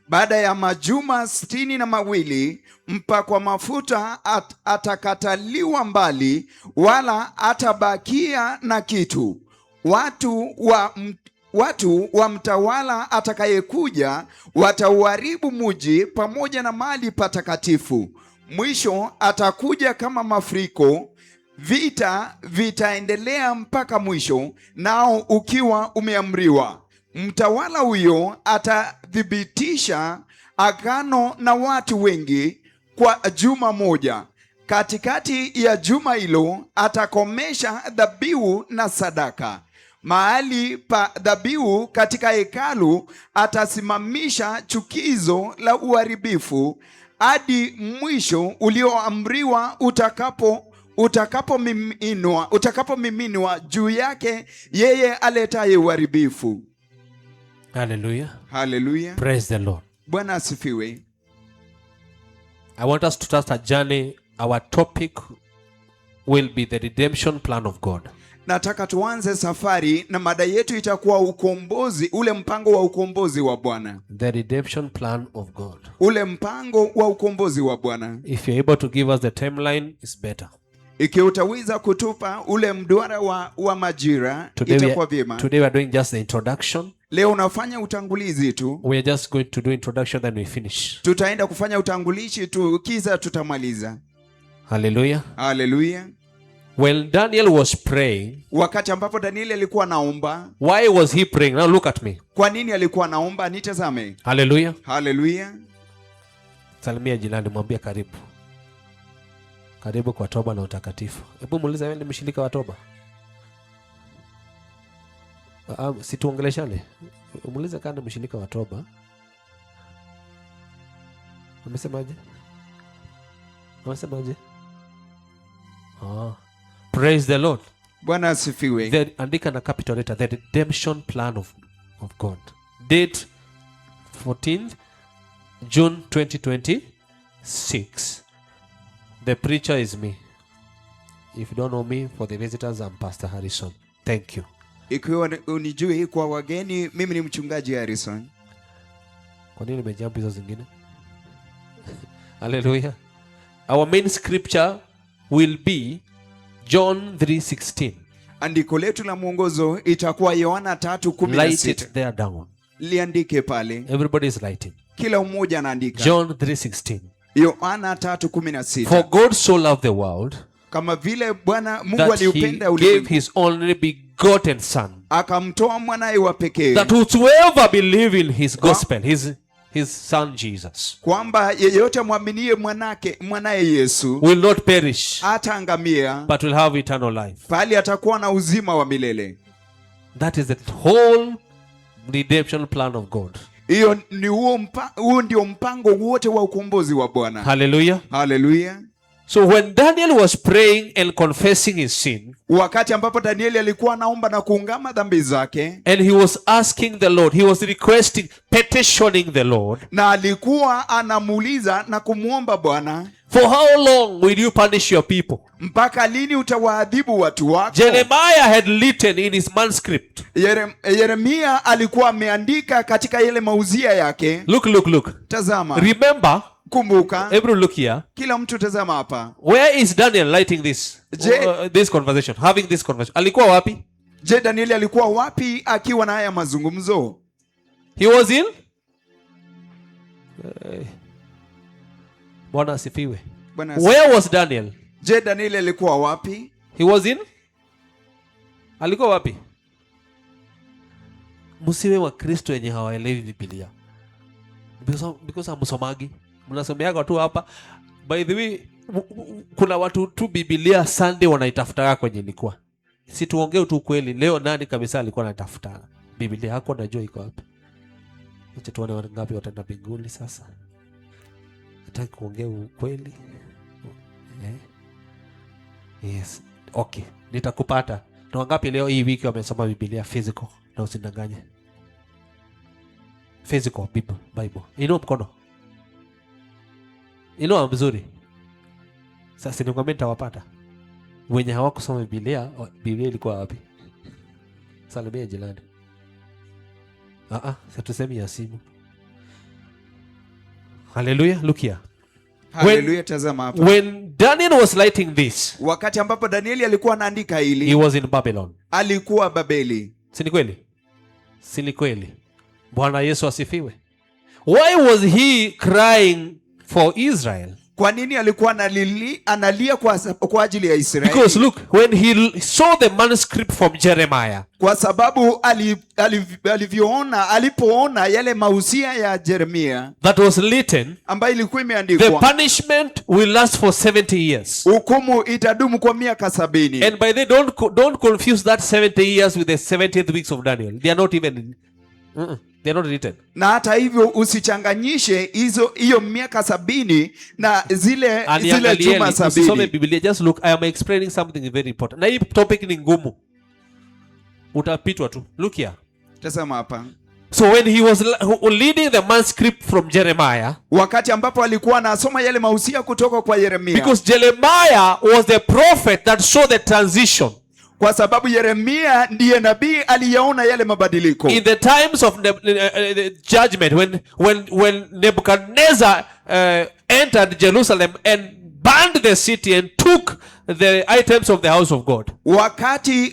Baada ya majuma 62 mpakwa mafuta atakataliwa mbali, wala atabakia na kitu. Watu wa mtawala atakayekuja watauharibu mji pamoja na mali patakatifu. Mwisho atakuja kama mafuriko. Vita vitaendelea mpaka mwisho, nao ukiwa umeamriwa. Mtawala huyo atathibitisha agano na watu wengi kwa juma moja. Katikati ya juma hilo atakomesha dhabihu na sadaka. Mahali pa dhabihu katika hekalu atasimamisha chukizo la uharibifu hadi mwisho ulioamriwa utakapomiminwa juu yake yeye aletaye uharibifu. Hallelujah. Hallelujah. Praise the Lord. Bwana asifiwe. I want us to start a journey. Our topic will be the redemption plan of God. Nataka tuanze safari na mada yetu itakuwa ukombozi, ule mpango wa ukombozi wa Bwana. The redemption plan of God. Ule mpango wa ukombozi wa Bwana. If you're able to give us the timeline, it's better. Ikiwa utaweza kutupa ule mduara wa majira itakuwa vyema. Today we are doing just the introduction. Leo unafanya utangulizi tu. We are just going to do introduction then we finish. Tutaenda kufanya utangulizi tu kisha tutamaliza. Hallelujah. Hallelujah. When Daniel was praying, wakati ambapo Danieli alikuwa naomba. Why was he praying? Now look at me. Kwa nini alikuwa naomba? Nitazame. Hallelujah. Hallelujah. Salimia jirani, mwambie karibu. Karibu kwa toba na utakatifu. Hebu muulize, wewe ni mshirika wa toba? Si tuongeleshane. Muulize kama ni mshirika wa toba. Umesemaje? Umesemaje? Praise the Lord. Bwana asifiwe. Andika na capital letter, the redemption plan of God. Date 14th June 2026. The preacher is me. If you don't know me, for the visitors, I'm Pastor Harrison. Thank you. Ikiwa unijui, kwa wageni, mimi ni mchungaji Harrison. Kwa nini nimejump hizo zingine? Hallelujah. Our main scripture will be John 3:16. Andiko letu la mwongozo itakuwa Yohana 3:16. Write it there down. Liandike pale. Everybody is writing. Kila mmoja anaandika. John 3:16. Yohana 3:16. For God so loved the world, kama vile Bwana Mungu aliupenda ulimwengu, gave his only begotten son, akamtoa mwanae wa pekee, that whosoever believe in his gospel, his son Jesus, kwamba yeyote muaminie mwanae Yesu will not perish, hataangamia, but will have eternal life. bali atakuwa na uzima wa milele. That is the whole redemption plan of God. Hiyo ni huo ndio mpango wote wa ukombozi wa Bwana. Hallelujah. Hallelujah. So when Daniel was praying and confessing his sin, wakati ambapo Danieli alikuwa anaomba na kuungama dhambi zake, and he was asking the Lord, he was requesting, petitioning the Lord, na alikuwa anamuuliza na kumuomba Bwana, for how long will you punish your people? Mpaka lini utawaadhibu watu wako? Jeremiah had written in his manuscript. Yeremia alikuwa ameandika katika ile mauzia yake. Look. Tazama. Remember. Kumbuka. Everyone look here. Kila mtu tazama hapa. Where is Daniel writing this? This conversation, having this conversation. Alikuwa wapi? Je, Danieli alikuwa wapi akiwa na haya mazungumzo? He was in Bwana asifiwe. Where was Daniel? Je, Danieli alikuwa wapi? He was in Alikuwa wapi? Musiwe wa Kristo yenye hawaelewi Biblia. Because hamsomagi. Mnasomeaga tu hapa. By the way, kuna watu tu Biblia Sunday wanaitafuta kwenye ilikuwa. Si tuongee tu kweli. Leo nani kabisa alikuwa anatafuta Biblia yako, najua iko hapa. Acha tuone watu ngapi wataenda mbinguni sasa. Nataka kuongea ukweli. Yes. Okay. Nitakupata. Na wangapi leo hii wiki wamesoma Biblia physical? Na usidanganye. Physical Bible. Inua mkono. Inua mzuri. Sasa nikwambia nitawapata. Wenye hawakusoma Biblia ilikuwa wapi? Salimia jirani. Sasa tuseme ya simu. Hallelujah. Look here. Hallelujah, tazama hapa. When Daniel was writing this, Wakati ambapo Danieli alikuwa anaandika he hili, was in Babylon. alikuwa Babeli. Si ni kweli? Si ni kweli? Bwana Yesu asifiwe. Why was he crying for Israel? Kwa nini alikuwa analia kwa ajili ya Israeli? Because look, when he saw the manuscript from Jeremiah, Kwa sababu alipoona yale mausia ya Yeremia that was written, ambayo ilikuwa the imeandikwa, punishment will last for 70 years. hukumu itadumu kwa miaka 70. And by the don't confuse that 70 years with the 70th weeks of Daniel. They are not even they are not written. Na hata hivyo usichanganyishe hiyo miaka 70 na zile juma 70. Biblia, just look, I am explaining something very important. Na hii topic ni ngumu. Utapitwa tu. Look here. Tazama hapa. So when he was leading the manuscript from Jeremiah, wakati ambapo alikuwa anasoma yale mausia kutoka kwa Yeremia, because Jeremiah was the prophet that saw the transition. Kwa sababu Yeremia ndiye nabii aliyeona yale mabadiliko. In the times of the judgment, when Nebuchadnezzar entered Jerusalem and burned the city and took the items of the house of God. Wakati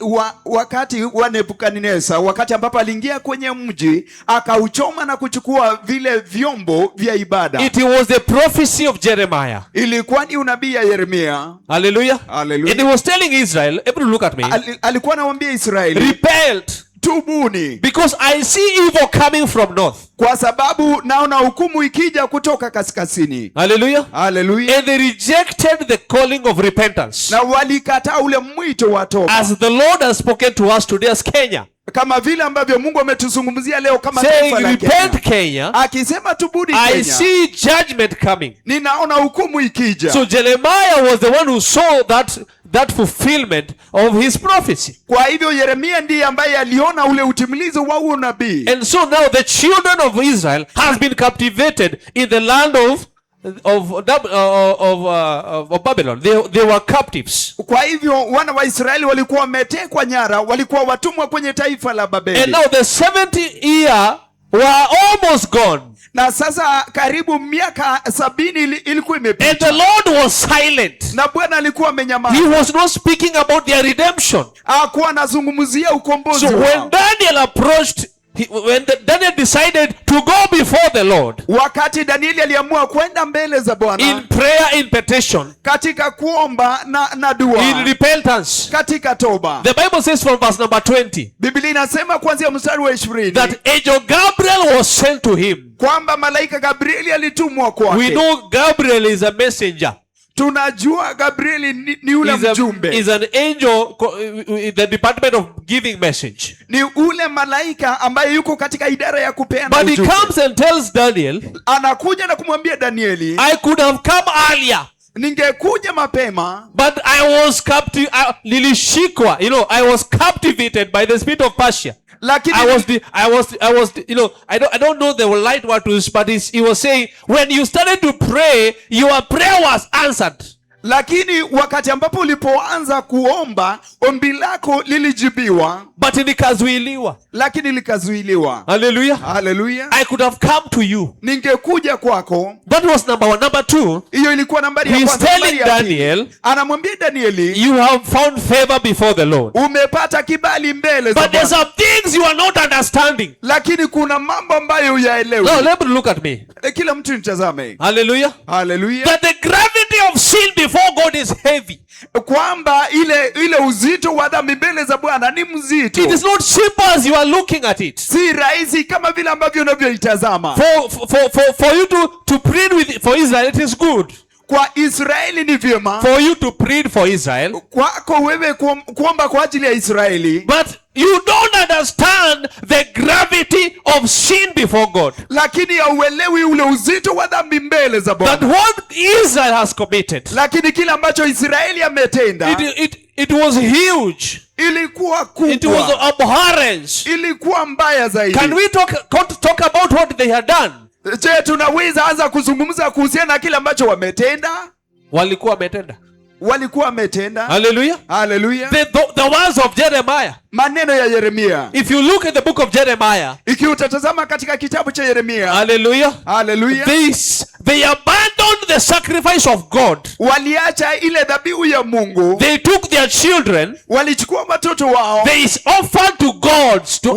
wa Nebukadneza, wakati ambapo aliingia kwenye mji akauchoma na kuchukua vile vyombo vya ibada. It was the prophecy of Jeremiah. Ilikuwa ni unabii ya Yeremia. Hallelujah. Hallelujah. And he was telling Israel, everyone look at me. Alikuwa anawaambia Israeli, repent, tubuni, because I see evil coming from north. Kwa sababu naona hukumu ikija kutoka kaskazini. Hallelujah. Hallelujah. And they rejected the calling of repentance. Na walikataa ule mwito wa toba. As the Lord has spoken to us today as Kenya. Kama vile ambavyo Mungu ametuzungumzia leo kama taifa la Kenya. Akisema tubuni Kenya. I see judgment coming. Ninaona hukumu ikija. So Jeremiah was the one who saw that fulfillment of his prophecy. Kwa hivyo Yeremia ndiye ambaye aliona ule utimilizo wa huo nabii. And so now the children of Israel has been captivated in the land of Babylon. They were captives. Kwa hivyo wana wa Israeli walikuwa wametekwa nyara, walikuwa watumwa kwenye taifa la Babeli. And now the 70 years were almost gone. Na sasa karibu miaka 70 ilikuwa imepita. And the Lord was silent. Na Bwana alikuwa amenyamaza. He was not speaking about their redemption. Hakuwa anazungumzia ukombozi wao. So when Daniel approached, when Daniel decided to go before the Lord, wakati Danieli aliamua kwenda mbele za Bwana, in prayer, in petition, katika kuomba na dua, in repentance, katika toba, the Bible says from verse number 20, Biblia inasema kuanzia mstari wa 20, that angel Gabriel was sent to him. Kwamba malaika Gabrieli alitumwa kwake. We know Gabriel is a messenger. Tunajua Gabrieli ni ule mjumbe. Is an angel in the department of giving message. Ni ule malaika ambaye yuko katika idara ya kupeana ujumbe. But he comes and tells Daniel, anakuja na kumwambia Danieli, I could have come earlier. Ningekuja mapema. But I was nilishikwa, I was captivated by the spirit of Persia. Lakini I was I don't know the right word to use, but he was saying, when you started to pray, your prayer was answered. Lakini wakati ambapo ulipoanza kuomba, ombi lako lilijibiwa, but likazuiliwa. Lakini likazuiliwa. Hallelujah. Hallelujah. I could have come to you. Ningekuja kwako. That was number 1. Number 2, hiyo ilikuwa nambari ya kwanza. He's telling Daniel, anamwambia Danieli, you have found favor before the Lord. Umepata kibali mbele za Bwana. But there's some things you are not understanding. Lakini kuna mambo ambayo huyaelewi. No, let me look at me. Kila mtu nitazame. Hallelujah. Hallelujah. That the gravity of sin before God is heavy. Kwamba ile uzito wa dhambi mbele za Bwana ni mzito. It is not simple as you are looking at it. Si rahisi kama vile ambavyo unavyoitazama. For you to plead for Israel, it is good. Kwa Israeli ni vyema. For you to plead for Israel. Kwako wewe kuomba kwa ajili ya Israeli. But you don't understand the gravity of sin before God. Lakini hauelewi ule uzito wa dhambi mbele za Bwana. That what Israel has committed. Lakini kile ambacho Israeli ametenda. It was huge. Ilikuwa kubwa. It was abhorrence. Ilikuwa mbaya zaidi. Can we talk about what they had done? Je, tunaweza anza kuzungumza kuhusiana na kile ambacho wametenda? Walikuwa wametenda. Hallelujah. Hallelujah. The words of Jeremiah. Maneno ya Yeremia. If you look at the book of Jeremiah. Ikiwa utatazama katika kitabu cha Yeremia. Hallelujah. Hallelujah. they abandoned the sacrifice of God. Waliacha ile dhabihu ya Mungu. They took their children. Walichukua watoto wao. They offered to gods, to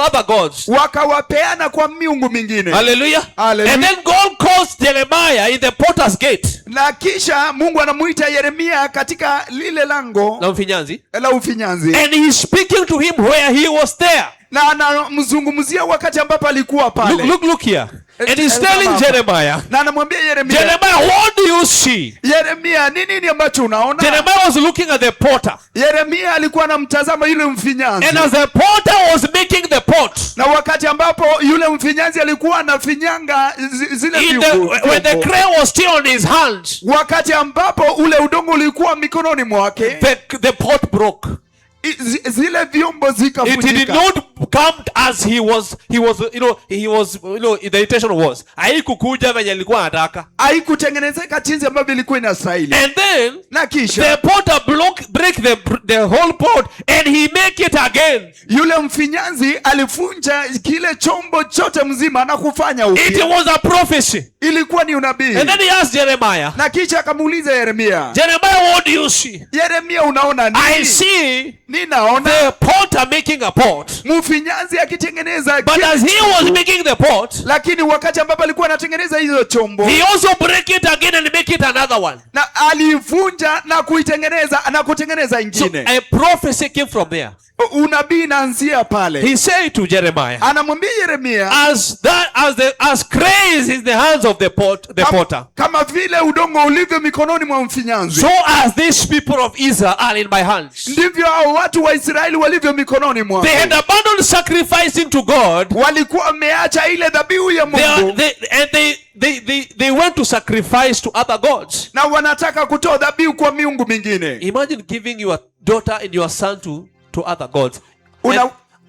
other gods. Wakawapeana kwa miungu mingine. Hallelujah. Hallelujah. And then God calls Jeremiah in the potter's gate. Na kisha Mungu anamuita Yeremia katika lile lango La ufinyanzi. And he's speaking to him where he was there. Na anamzungumzia wakati ambapo alikuwa pale. Look here. And he's telling Jeremiah. Na anamwambia Yeremia. Jeremiah, what do you see? Yeremia, nini ambacho unaona? Jeremiah was looking at the potter. Yeremia alikuwa anamtazama yule mfinyanzi. And as the potter was making the pot. Na wakati ambapo yule mfinyanzi alikuwa anafinyanga zile viungo. When the clay was still on his hands. Wakati ambapo ule udongo ulikuwa mikononi mwake. The pot broke. Zile vyombo zikavunjika. It did not come as he was the intention was. Haikukuja venye alikuwa anataka. Haikutengenezeka jinsi ambavyo ilikuwa inastahili. And then na kisha the potter break the whole pot and he make it again. Yule mfinyanzi alifunja kile chombo chote mzima na kufanya upya. It was a prophecy. Ilikuwa ni unabii. And then he asked Jeremiah. Na kisha akamuuliza Yeremia. Jeremiah, what do you see? Yeremia, unaona nini? I see ninaona the potter making a pot. Mfinyanzi akitengeneza. But as he was making the pot, lakini wakati ambapo alikuwa anatengeneza hizo chombo, he also break it again and make it another one. Na alivunja na kuitengeneza na kutengeneza ingine. So a prophecy came from there. Unabii inaanzia pale. He said to Jeremiah, anamwambia Yeremia, as clay is in the hands of the potter, kama vile udongo ulivyo mikononi mwa mfinyanzi, so as these people of Israel are in my hands. Ndivyo hao watu wa Israeli walivyo mikononi mwangu. They had abandoned sacrificing to God. Walikuwa wameacha ile dhabihu ya Mungu. They went to sacrifice to other gods. Na wanataka kutoa dhabihu kwa miungu mingine. Imagine giving your daughter and your son to other gods.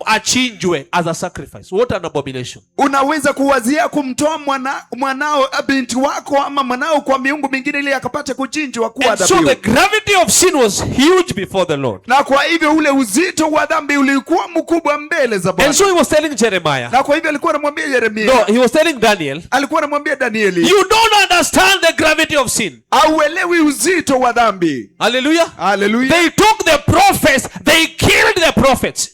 Achinjwe as a sacrifice. What an abomination. Unaweza kuwazia kumtoa mwanao binti wako ama mwanao kwa miungu mingine ili akapate kuchinjwa kuwa dhabihu. So the gravity of sin was huge before the Lord. Na kwa hivyo ule uzito wa dhambi ulikuwa mkubwa mbele za Bwana. And so he was telling Jeremiah. Na kwa hivyo alikuwa anamwambia Yeremia. No, he was telling Daniel. Alikuwa anamwambia Danieli. You don't understand the gravity of sin. Hauelewi uzito wa dhambi. Hallelujah. Hallelujah. They took the prophets, they killed the prophets.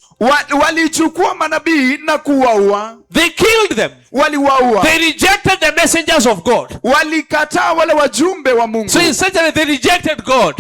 Walichukua manabii na kuwaua. They killed them. Waliwaua. They rejected the messengers of God. Walikataa wale wajumbe wa Mungu. So essentially they rejected God.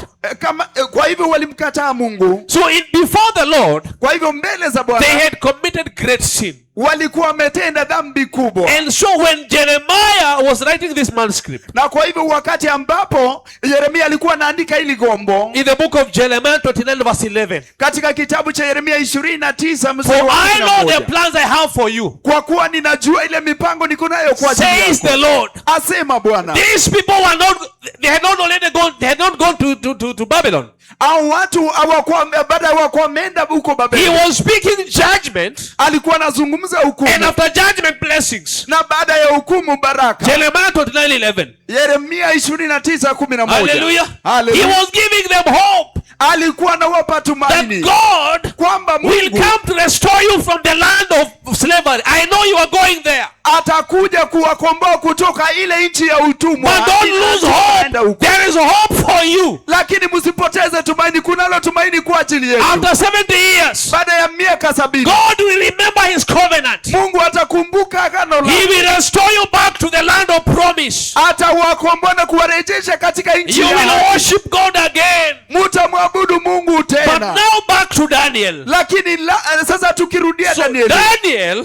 Kwa hivyo walimkataa Mungu. So before the Lord, kwa hivyo mbele za Bwana, they had committed great sin. Walikuwa wametenda dhambi kubwa. And so when Jeremiah was writing this manuscript, na kwa hivyo wakati ambapo Yeremia alikuwa anaandika hili gombo, in the book of Jeremiah 29 verse 11, katika kitabu cha Yeremia 29 mstari wa 11, I know the plans I have for you, kwa kuwa ninajua ile mipango niko nayo kwa ajili yako, says the Lord. Asema Bwana. These people were not, they had not gone to Babylon. Au watu hawakuwa baada hawakuwa wameenda huko Babeli. He was speaking judgment. Alikuwa anazungumza hukumu. And after judgment, blessings. Na baada ya hukumu, baraka. Jeremiah 29:11. Yeremia 29:11. Hallelujah. He was giving them hope. Alikuwa anawapa tumaini. That God kwamba Mungu will come to restore you from the land of slavery. I know you are going there. Atakuja kuwakomboa kutoka ile nchi ya utumwa. But don't lose hope. There is hope for you. Lakini msipoteze tumaini, kunalo tumaini kwa ajili yetu. After 70 years, baada ya miaka 70, God will remember his covenant. Mungu atakumbuka agano lake. He will restore you back to the land of promise. Atawakomboa na kuwarejesha katika nchi ya. You will worship God again. Mtamwabudu Mungu tena. But now back to Daniel. Lakini sasa tukirudia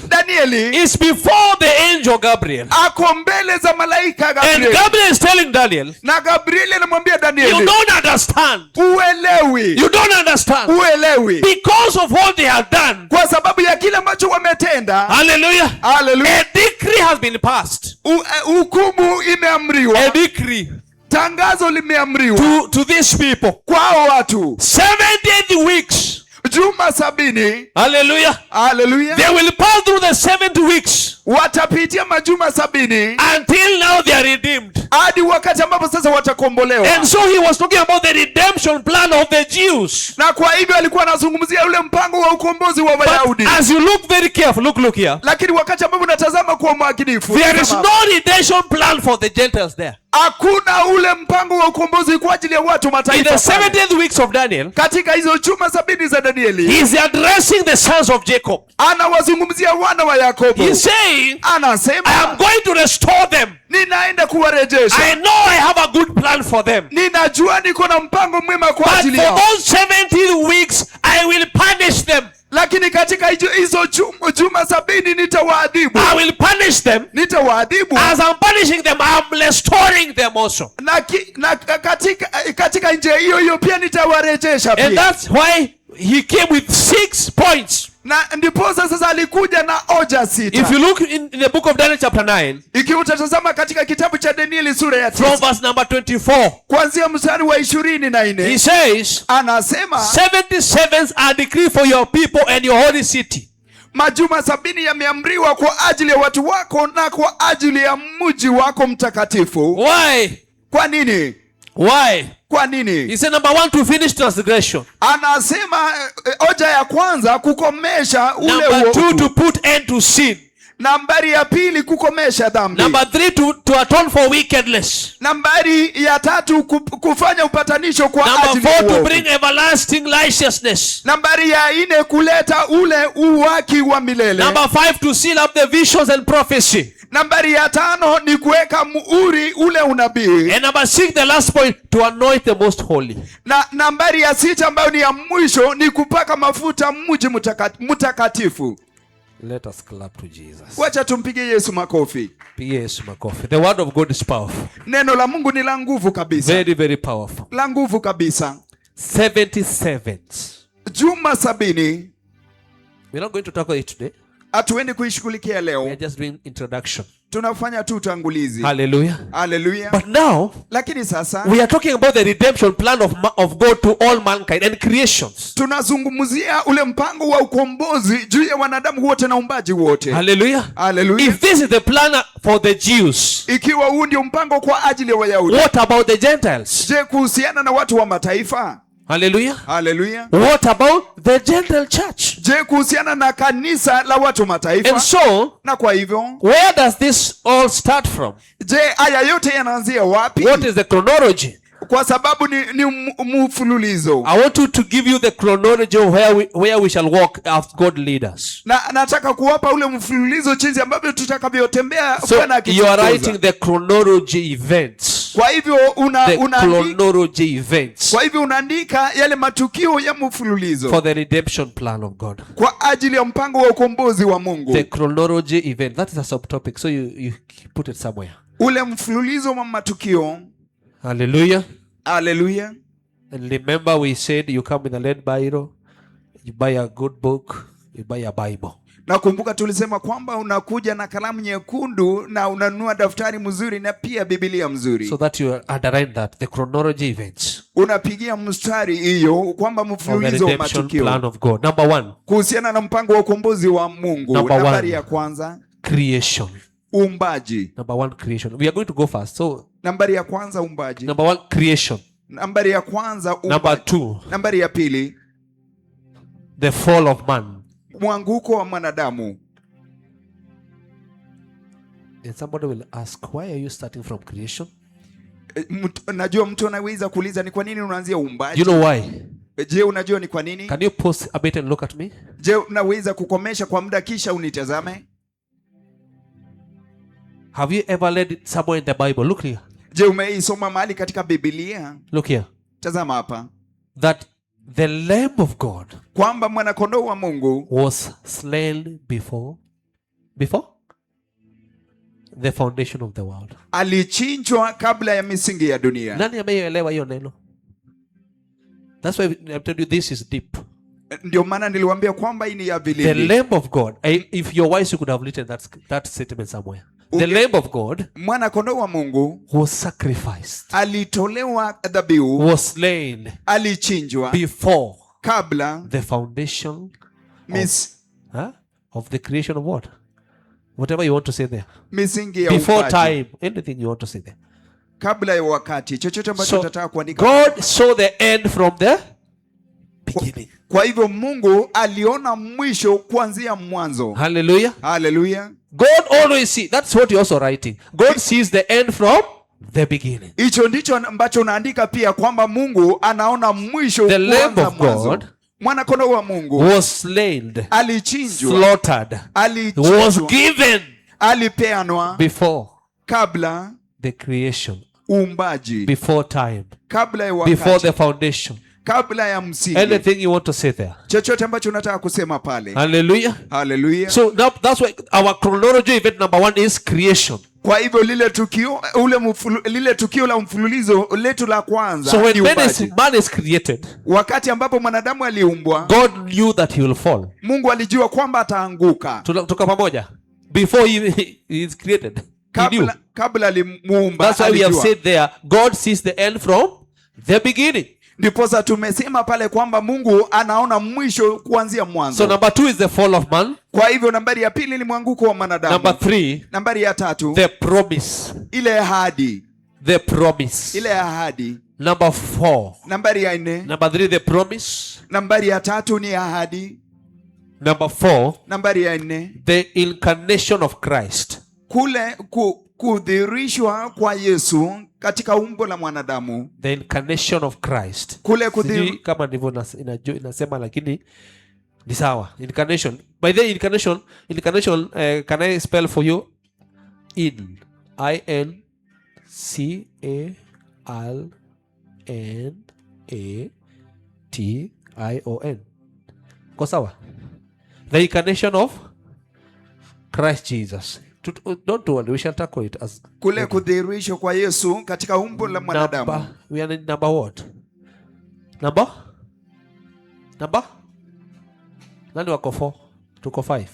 Danieli is before the angel Gabriel. Ako mbele za malaika Gabriel. And Gabriel is telling Daniel. Na Gabriel anamwambia Danieli. You don't understand. Uelewi. You don't understand. Uelewi. Because of what they have done. Kwa sababu ya kile ambacho wametenda. Hallelujah. Hallelujah. A decree has been passed. Hukumu imeamriwa. A decree. Tangazo limeamriwa. To these people. Kwa watu. 70 weeks. juma 70. Hallelujah. Hallelujah. They will pass through the 70 weeks Watapitia majuma 70 until now they are redeemed. hadi wakati ambapo sasa watakombolewa. And so he was talking about the redemption plan of the Jews. Na kwa hivyo alikuwa anazungumzia ule mpango wa ukombozi wa Wayahudi. But as you look very careful, look here. Lakini wakati ambapo unatazama kwa makinifu, there is no redemption plan for the Gentiles there. Hakuna ule mpango wa ukombozi kwa ajili ya watu mataifa. In the 70th weeks of Daniel, katika hizo juma 70 za Danieli, he is addressing the sons of Jacob. Anawazungumzia wana wa Yakobo. He is saying, anasema, I am going to restore them. Ninaenda kuwarejesha. I know I have a good plan for them. Ninajua niko na mpango mwema kwa ajili yao. But for those 70 weeks I will punish them. Lakini katika hizo juma 70 nitawaadhibu. I will punish them. Nitawaadhibu. As I'm punishing them, I'm restoring them also. Na katika njia hiyo pia nitawarejesha pia. And that's why he came with 6 points. Na ndipo sasa alikuja na hoja 6. If you look in the book of Daniel chapter 9, ikiwa utatazama katika kitabu cha Danieli sura ya 9 from verse number 24, kuanzia mstari wa 24, he says, anasema 77 are decreed for your people and your holy city. Majuma 70 yameamriwa kwa ajili ya watu wako na kwa ajili ya mji wako mtakatifu. Why? Kwa nini? Why? Kwa nini? He said number 1, to finish transgression. Anasema hoja ya kwanza kukomesha ule number 2, to put end to sin. Nambari ya pili kukomesha dhambi. Number 3, to atone for wickedness. Nambari ya 3 kufanya upatanisho kwa ajili ya Number 4, to bring everlasting righteousness. Nambari ya 4 kuleta ule uwaki wa milele. Number 5, to seal up the visions and prophecy. Nambari ya 5 ni kuweka muhuri ule unabii. And number 6, the last point, to anoint the most holy. Na nambari ya 6 ambayo ni ya mwisho ni kupaka mafuta mji mtakatifu. Let us clap to Jesus. Wacha tumpigie Yesu makofi. Pigie Yesu makofi. The word of God is powerful. Neno la Mungu ni la nguvu kabisa. Very, very powerful. La nguvu kabisa. 77. Juma 70. We're not going to tackle it today. Hatuendi kuishughulikia leo. We are just doing introduction. Tunafanya tu utangulizi. Hallelujah. Hallelujah. But now, lakini sasa we are talking about the redemption plan of God to all mankind and creations. Tunazungumzia ule mpango wa ukombozi juu ya wanadamu wote na umbaji wote. Hallelujah. Hallelujah. If this is the plan for the Jews, ikiwa huu ndio mpango kwa ajili ya Wayahudi, what about the Gentiles? Je, kuhusiana na watu wa mataifa? Hallelujah. Hallelujah. What about the Gentile church? Je, kuhusiana na kanisa la watu mataifa? And so, na kwa hivyo, where does this all start from? Je, haya yote yanaanzia wapi? What is the chronology? Kwa sababu ni mfululizo. I want to give you the chronology of where we shall walk as God leaders. Na nataka kuwapa ule mfululizo jinsi ambavyo tutakavyotembea Bwana akituongoza. You are writing the chronology events. Kwa hivyo unaandika yale matukio ya mfululizo for the redemption plan of God. Kwa ajili ya mpango wa ukombozi wa Mungu. The chronology event, that is a subtopic, so you put it somewhere. Ule mfululizo wa matukio. Hallelujah. Hallelujah. And remember we said you come with a lead Bible, you buy a good book, you buy a Bible. Nakumbuka tulisema kwamba unakuja na kalamu nyekundu na unanunua daftari mzuri na pia Biblia mzuri. So that you underline that the chronology events. Unapigia mstari hiyo kwamba mfululizo wa matukio. Plan of God. Number 1. Kuhusiana na mpango wa ukombozi wa Mungu. Nambari ya kwanza, creation. Uumbaji. Number 1, creation. We are going to go fast. So nambari ya kwanza uumbaji. Number 1, creation. Nambari ya kwanza uumbaji. Number 2. Nambari ya pili, the fall of man. Mwanguko wa mwanadamu. And somebody will ask, why are you starting from creation? Najua mtu anaweza kuuliza ni kwa nini unaanzia uumbaji? You know why? Je, unajua ni kwa nini? Can you pause a bit and look at me? Je, unaweza kukomesha kwa muda kisha unitazame? Have you ever read it somewhere in the Bible? Look here. Je, umeisoma mahali katika Biblia? Look here. Tazama hapa. That the Lamb of God, kwamba mwanakondoo wa Mungu, was slain before the foundation of the world. Alichinjwa kabla ya misingi ya dunia. Nani ameelewa hiyo neno? That's why I told you this is deep. Ndio maana niliwaambia kwamba hii ni ya vilindi. The Lamb of God. If you're wise, you could have written that statement somewhere. The Lamb of God, mwana kondoo wa Mungu, was sacrificed. Alitolewa dhabihu. Was slain. Alichinjwa. Before kabla the foundation mis, of the creation of what? Whatever you want to say there. misingi ya Before uumbaji. time, anything you want to say there. Kabla ya wakati, chochote ambacho So, utataka kuandika. God saw the end from the beginning. Kwa hivyo Mungu aliona mwisho kuanzia mwanzo. Hallelujah. Hallelujah. God always sees. That's what you're also writing. God sees the end from the beginning. Hicho ndicho ambacho unaandika pia, kwamba Mungu anaona mwisho The Lamb kuanza of mwanzo. God Mwana kondoo wa Mungu was slain, alichinjwa, slaughtered, was alichinjwa, given alipeanwa before kabla the creation, uumbaji, before time, kabla ya before wakati, the foundation. kabla ya msingi. Anything you want to say there. Chochote ambacho unataka kusema pale. Hallelujah. Hallelujah. So now that's why our chronology event number 1 is creation. Kwa hivyo lile tukio la mfululizo letu la kwanza So when ni uumbaji. man is created, Wakati ambapo mwanadamu aliumbwa, God knew that he will fall. Mungu alijua kwamba ataanguka. Tuko pamoja. Before he is created, he knew. Kabla alimuumba, That's why we have alijua. said there, God sees the end from the beginning. Ndiposa tumesema pale kwamba Mungu anaona mwisho kuanzia mwanzo. So number 2 is the fall of man. Kwa hivyo nambari ya pili ni mwanguko wa mwanadamu. Number 3, Nambari ya tatu, the promise. ile ahadi. The promise. Ile ahadi. Number 4. Nambari ya 4. Number 3, the promise. Nambari ya tatu ni ahadi. Number 4, Nambari ya 4, the incarnation of Christ. kule kudhihirishwa kwa Yesu katika umbo la mwanadamu. The incarnation of Christ. Kule Sijui kama ndivyo inasema, lakini ni sawa. Incarnation. By the incarnation, can I spell for you? INCALNATION. Kwa sawa? The incarnation of Christ Jesus. Don't worry, we shall tackle it as kule kudhihirishwa kwa Yesu katika umbo la mwanadamu. We are in number what? Number? Nani wako 4? Tuko 5.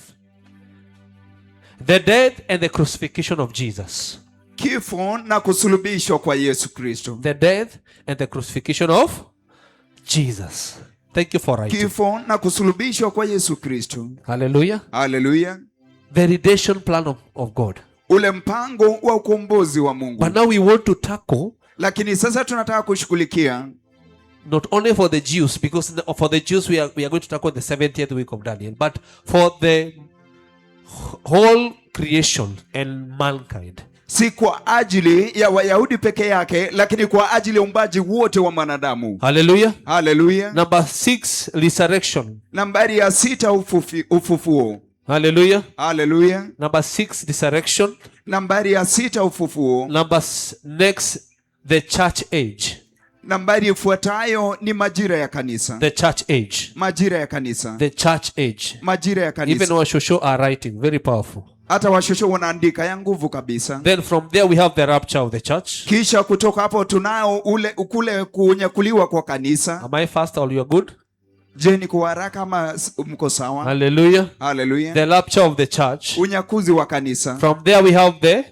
The death and the crucifixion of Jesus. Kifo na kusulubishwa kwa Yesu Kristo. The death and the crucifixion of Jesus. Thank you for writing. Kifo na kusulubishwa kwa Yesu Kristo. Hallelujah. Hallelujah. The redemption plan of God. Ule mpango wa ukombozi wa Mungu. But now we want to tackle, lakini sasa tunataka kushughulikia not only for the Jews, because for the Jews we are going to tackle the 70th week of Daniel, but for the whole creation and mankind. Si kwa ajili ya Wayahudi peke yake, lakini kwa ajili ya umbaji wote wa mwanadamu. Hallelujah. Hallelujah. Number 6, resurrection. Nambari ya 6, ufufuo. Hallelujah. Hallelujah. Number 6, resurrection. Nambari ya 6, ufufuo. Next, the church age. Nambari ifuatayo ni majira ya kanisa. The church age. Majira ya kanisa. The church age. Majira ya kanisa. Even Washosho are writing, very powerful. Hata Washosho wanaandika ya nguvu kabisa. Then from there we have the rapture of the church. Kisha kutoka hapo tunao kule kunyakuliwa kwa kanisa. Am I fast or you are good? Je, ni kwa haraka ama mko sawa? Hallelujah. Hallelujah. The rapture of the church. Unyakuzi wa kanisa. From there we have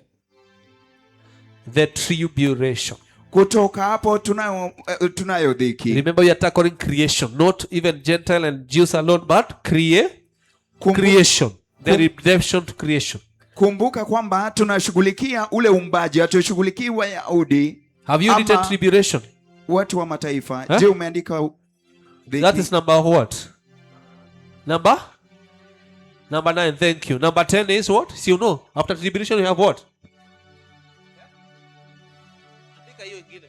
the tribulation. Kutoka hapo tunayo dhiki. Remember we are tackling creation, not even Gentile and Jews alone, but creation. The redemption to creation. Kumbuka kwamba tunashughulikia ule umbaji, hatushughulikii Wayahudi. Have you written tribulation? Watu wa mataifa. Je, umeandika dhiki? That is number what? Number 9. Thank you. Number 10 is what? So you know, after tribulation you have what? Andika hiyo ingine.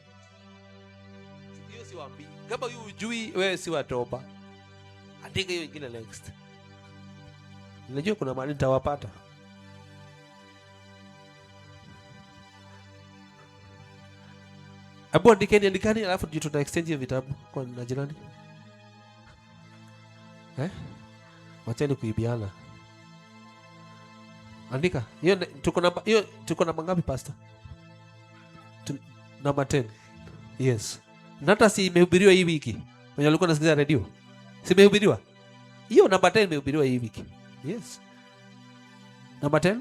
Hiyo si wapi. Kama you hujui wewe si watoba. Andika hiyo ingine next. Unajua kuna mahali nitawapata. Abu andikeni alafu tuna exchange hiyo vitabu kwa na jirani. Wacheni kuibiana. Andika. Hiyo tuko namba ngapi pastor? Number 10. Yes. Nata si imehubiriwa hii wiki. Wenye walikuwa nasikiza radio. Si imehubiriwa? Hiyo namba 10 imehubiriwa hii wiki. Yes. Number 10.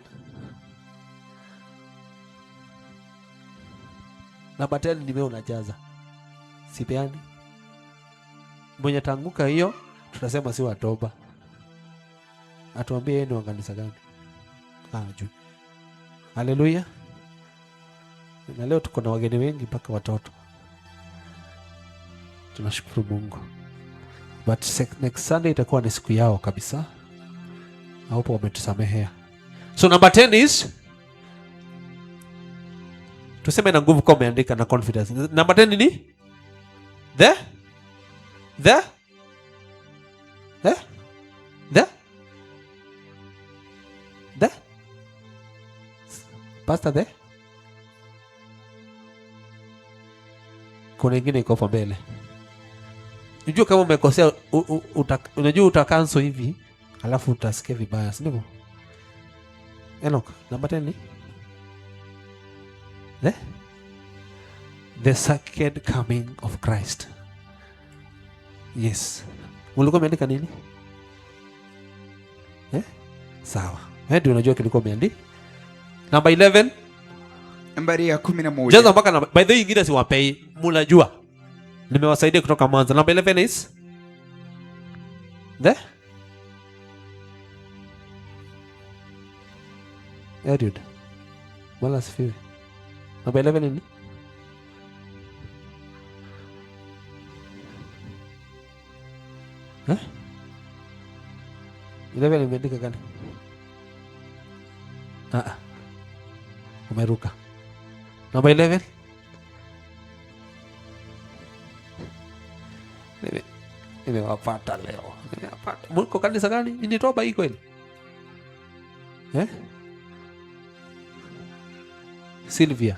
Namba 10 nimeona unajaza. Sipeani. mwenye tanguka hiyo tutasema si wa toba. Atuambie yeye ni wa kanisa gani? Juu. Haleluya. Na leo tuko na wageni wengi mpaka watoto. Tunashukuru Mungu. But next Sunday itakuwa ni siku yao kabisa. Hapo wametusamehea. So number 10 is, tuseme na nguvu kama umeandika na confidence. Number 10 ni the Pastor the kuna ingine iko hapo mbele. Unajua kama umekosea unajua utakanso hivi alafu utasikia vibaya, si ndivyo? Enoch, number 10 ni the second coming of Christ. Yes. Ulikuwa umeandika nini? Sawa. Ndio unajua kilikuwa umeandika. Number 11. Nambari ya 11. Jaza mpaka na by the way ingine siwapei. Mnajua. Nimewasaidia kutoka mwanzo. Number 11 is dude. Wala sifiwe. Number 11 ni 11 imeandika gani? Umeruka. Number 11. Nimewapata leo. Nimewapata. Mko kanisa gani? Ni toba hii kweli? Sylvia.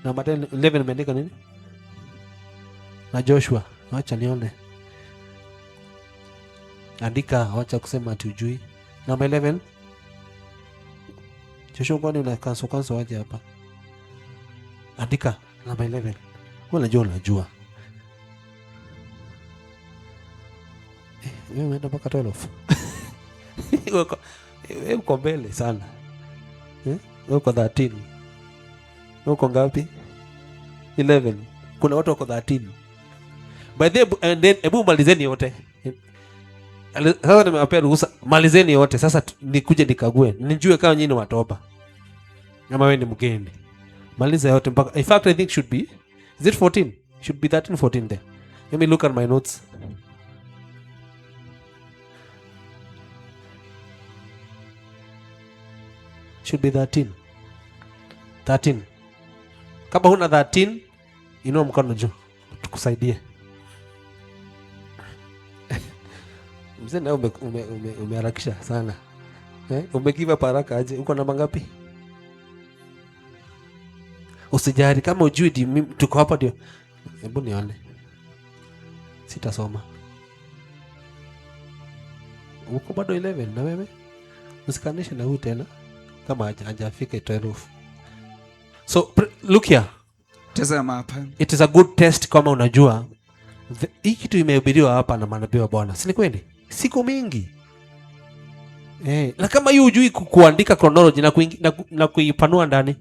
Number 11 imeandika nini? Na Joshua. Acha nione. Andika, acha kusema ati hujui. Number 11. Joshua, kwani una kanso aje hapa? Andika number 11. Unajua. Wewe umeenda mpaka 12. Wewe uko mbele sana. Wewe uko 13. Wewe uko ngapi? 11. Kuna watu wako 13. By the and then hebu malizeni yote. Sasa nimewapea ruhusa, malizeni yote. Sasa nikuje nikague. Nijue kama nyinyi ni watoba. Ama wewe ni mgeni. Maliza yote mpaka. In fact I think should be, is it 14? Should be 13, 14 there. Let me look at my notes. Should be 13. 13. Kama huna 13, inua mkono juu. Tukusaidie. Mzee na umeharakisha sana. Umegiva paraka aje? Uko namba ngapi? Usijari kama ujui tuko hapa ndio. Hebu nione. Sitasoma. Uko bado 11 na wewe? Usikanishe na huyu tena kama hajafika 12. So look here. Tazama hapa. It is a good test kama unajua hii kitu imehubiriwa hapa na manabii wa Bwana. Si ni kweli? Siku mingi. Na kama hiyo hujui kuandika chronology na kuipanua ndani.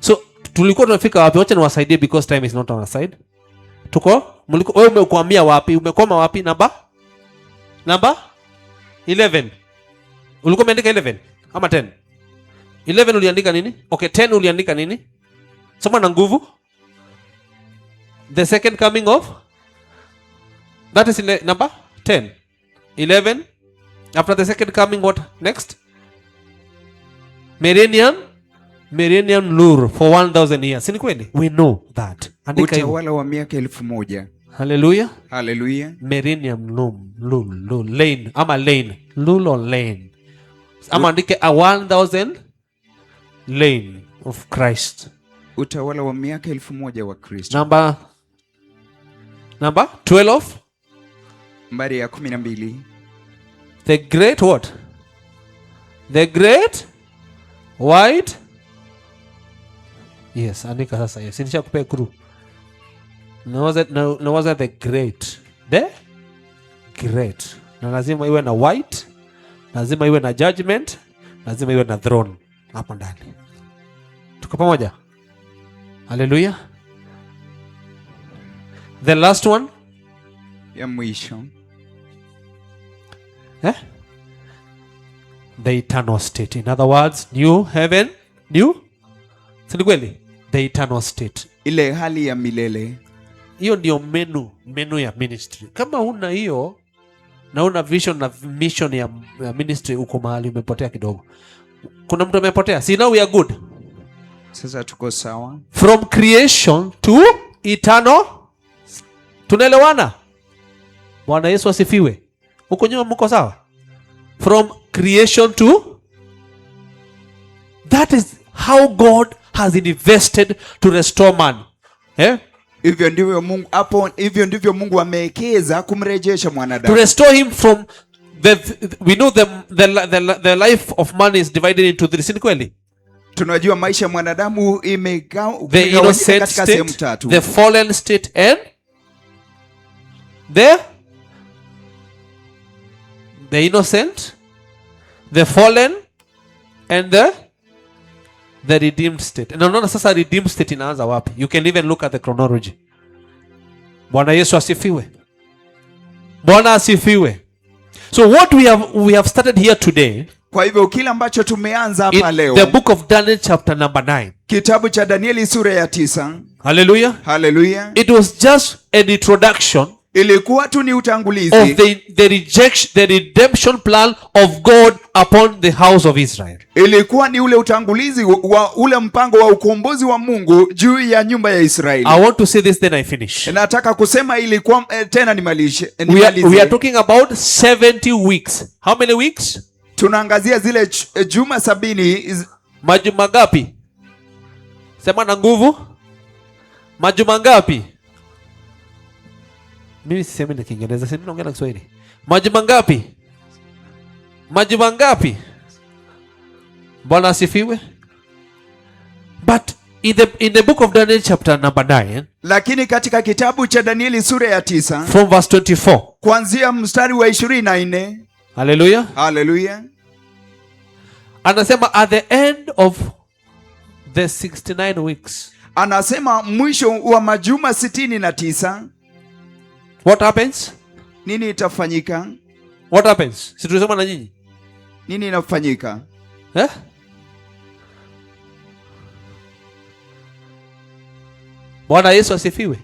So tulikuwa tunafika wapi? Wacha niwasaidie because time is not on our side. Wewe umekwamia wapi? Umekoma wapi? Namba 11. Ulikuwa umeandika 11 ama 10? 11 uliandika nini? Okay, 10 uliandika nini? Soma na nguvu. The second coming of, that is number 10. 11. After the second coming, what next? Millennium lure for 1000 years. Si ni kweli? We know that. Utawala wa miaka 1000. Hallelujah. Hallelujah. Millennium lure lane ama lane. Lure or lane. Ama andike a 1000 lane of Christ. Utawala wa miaka 1000 wa Kristo. Number 12. Nambari ya 12. The great what? The great white. Yes, andika sasa. Yes, nishakupea crew. No was the great. The great. Na lazima iwe na white, lazima iwe na judgment, lazima iwe na throne hapo ndani. Tuko pamoja? Hallelujah. The last one. ya mwisho. The eternal state. In other words, new heaven, new, si kweli? The eternal state, Ile hali ya milele. hiyo ndio menu ya ministry. Kama una hiyo na una vision na mission ya ministry, uko mahali umepotea kidogo. Kuna mtu amepotea. See, now we are good. Sasa tuko sawa. From creation to eternal. Tunaelewana? Bwana Yesu asifiwe. Uko nyuma mko sawa? From creation to, that is how God has invested to restore man. Hivyo ndivyo Mungu amewekeza kumrejesha mwanadamu. To restore him from we know the life of man is divided into three. Si kweli? Tunajua maisha ya mwanadamu imegawanyika the innocent katika sehemu state, tatu. the fallen state and the innocent, the fallen and the redeemed state. Na unaona sasa redeemed state inaanza wapi? You can even look at the chronology. Bwana Yesu asifiwe. Bwana asifiwe. So what we have started here today, kwa hivyo kila ambacho tumeanza hapa leo, the book of Daniel chapter number 9, kitabu cha Danieli sura ya 9. Hallelujah. Hallelujah. It was just an introduction, ilikuwa tu ni utangulizi of the redemption plan of God upon the house of Israel. Ilikuwa ni ule utangulizi wa ule mpango wa ukombozi wa Mungu juu ya nyumba ya Israeli. I want to say this, then I finish. Nataka kusema ilikuwa tena nimalize. We are talking about 70 weeks. How many weeks? Tunaangazia zile juma 70. Majuma ngapi? Sema na nguvu. Majuma ngapi? Mimi sisemi na Kiingereza, sema naongea na Kiswahili. Majuma ngapi? Majuma ngapi? Bwana asifiwe. But in the book of Daniel chapter number 9, lakini katika kitabu cha Danieli sura ya 9 from verse 24, kuanzia mstari wa 24. Hallelujah. Hallelujah. Anasema at the end of the 69 weeks, anasema mwisho wa majuma 69, what happens? Nini itafanyika? What happens? Si tulisema na nyinyi? Nini inafanyika? Bwana Yesu asifiwe.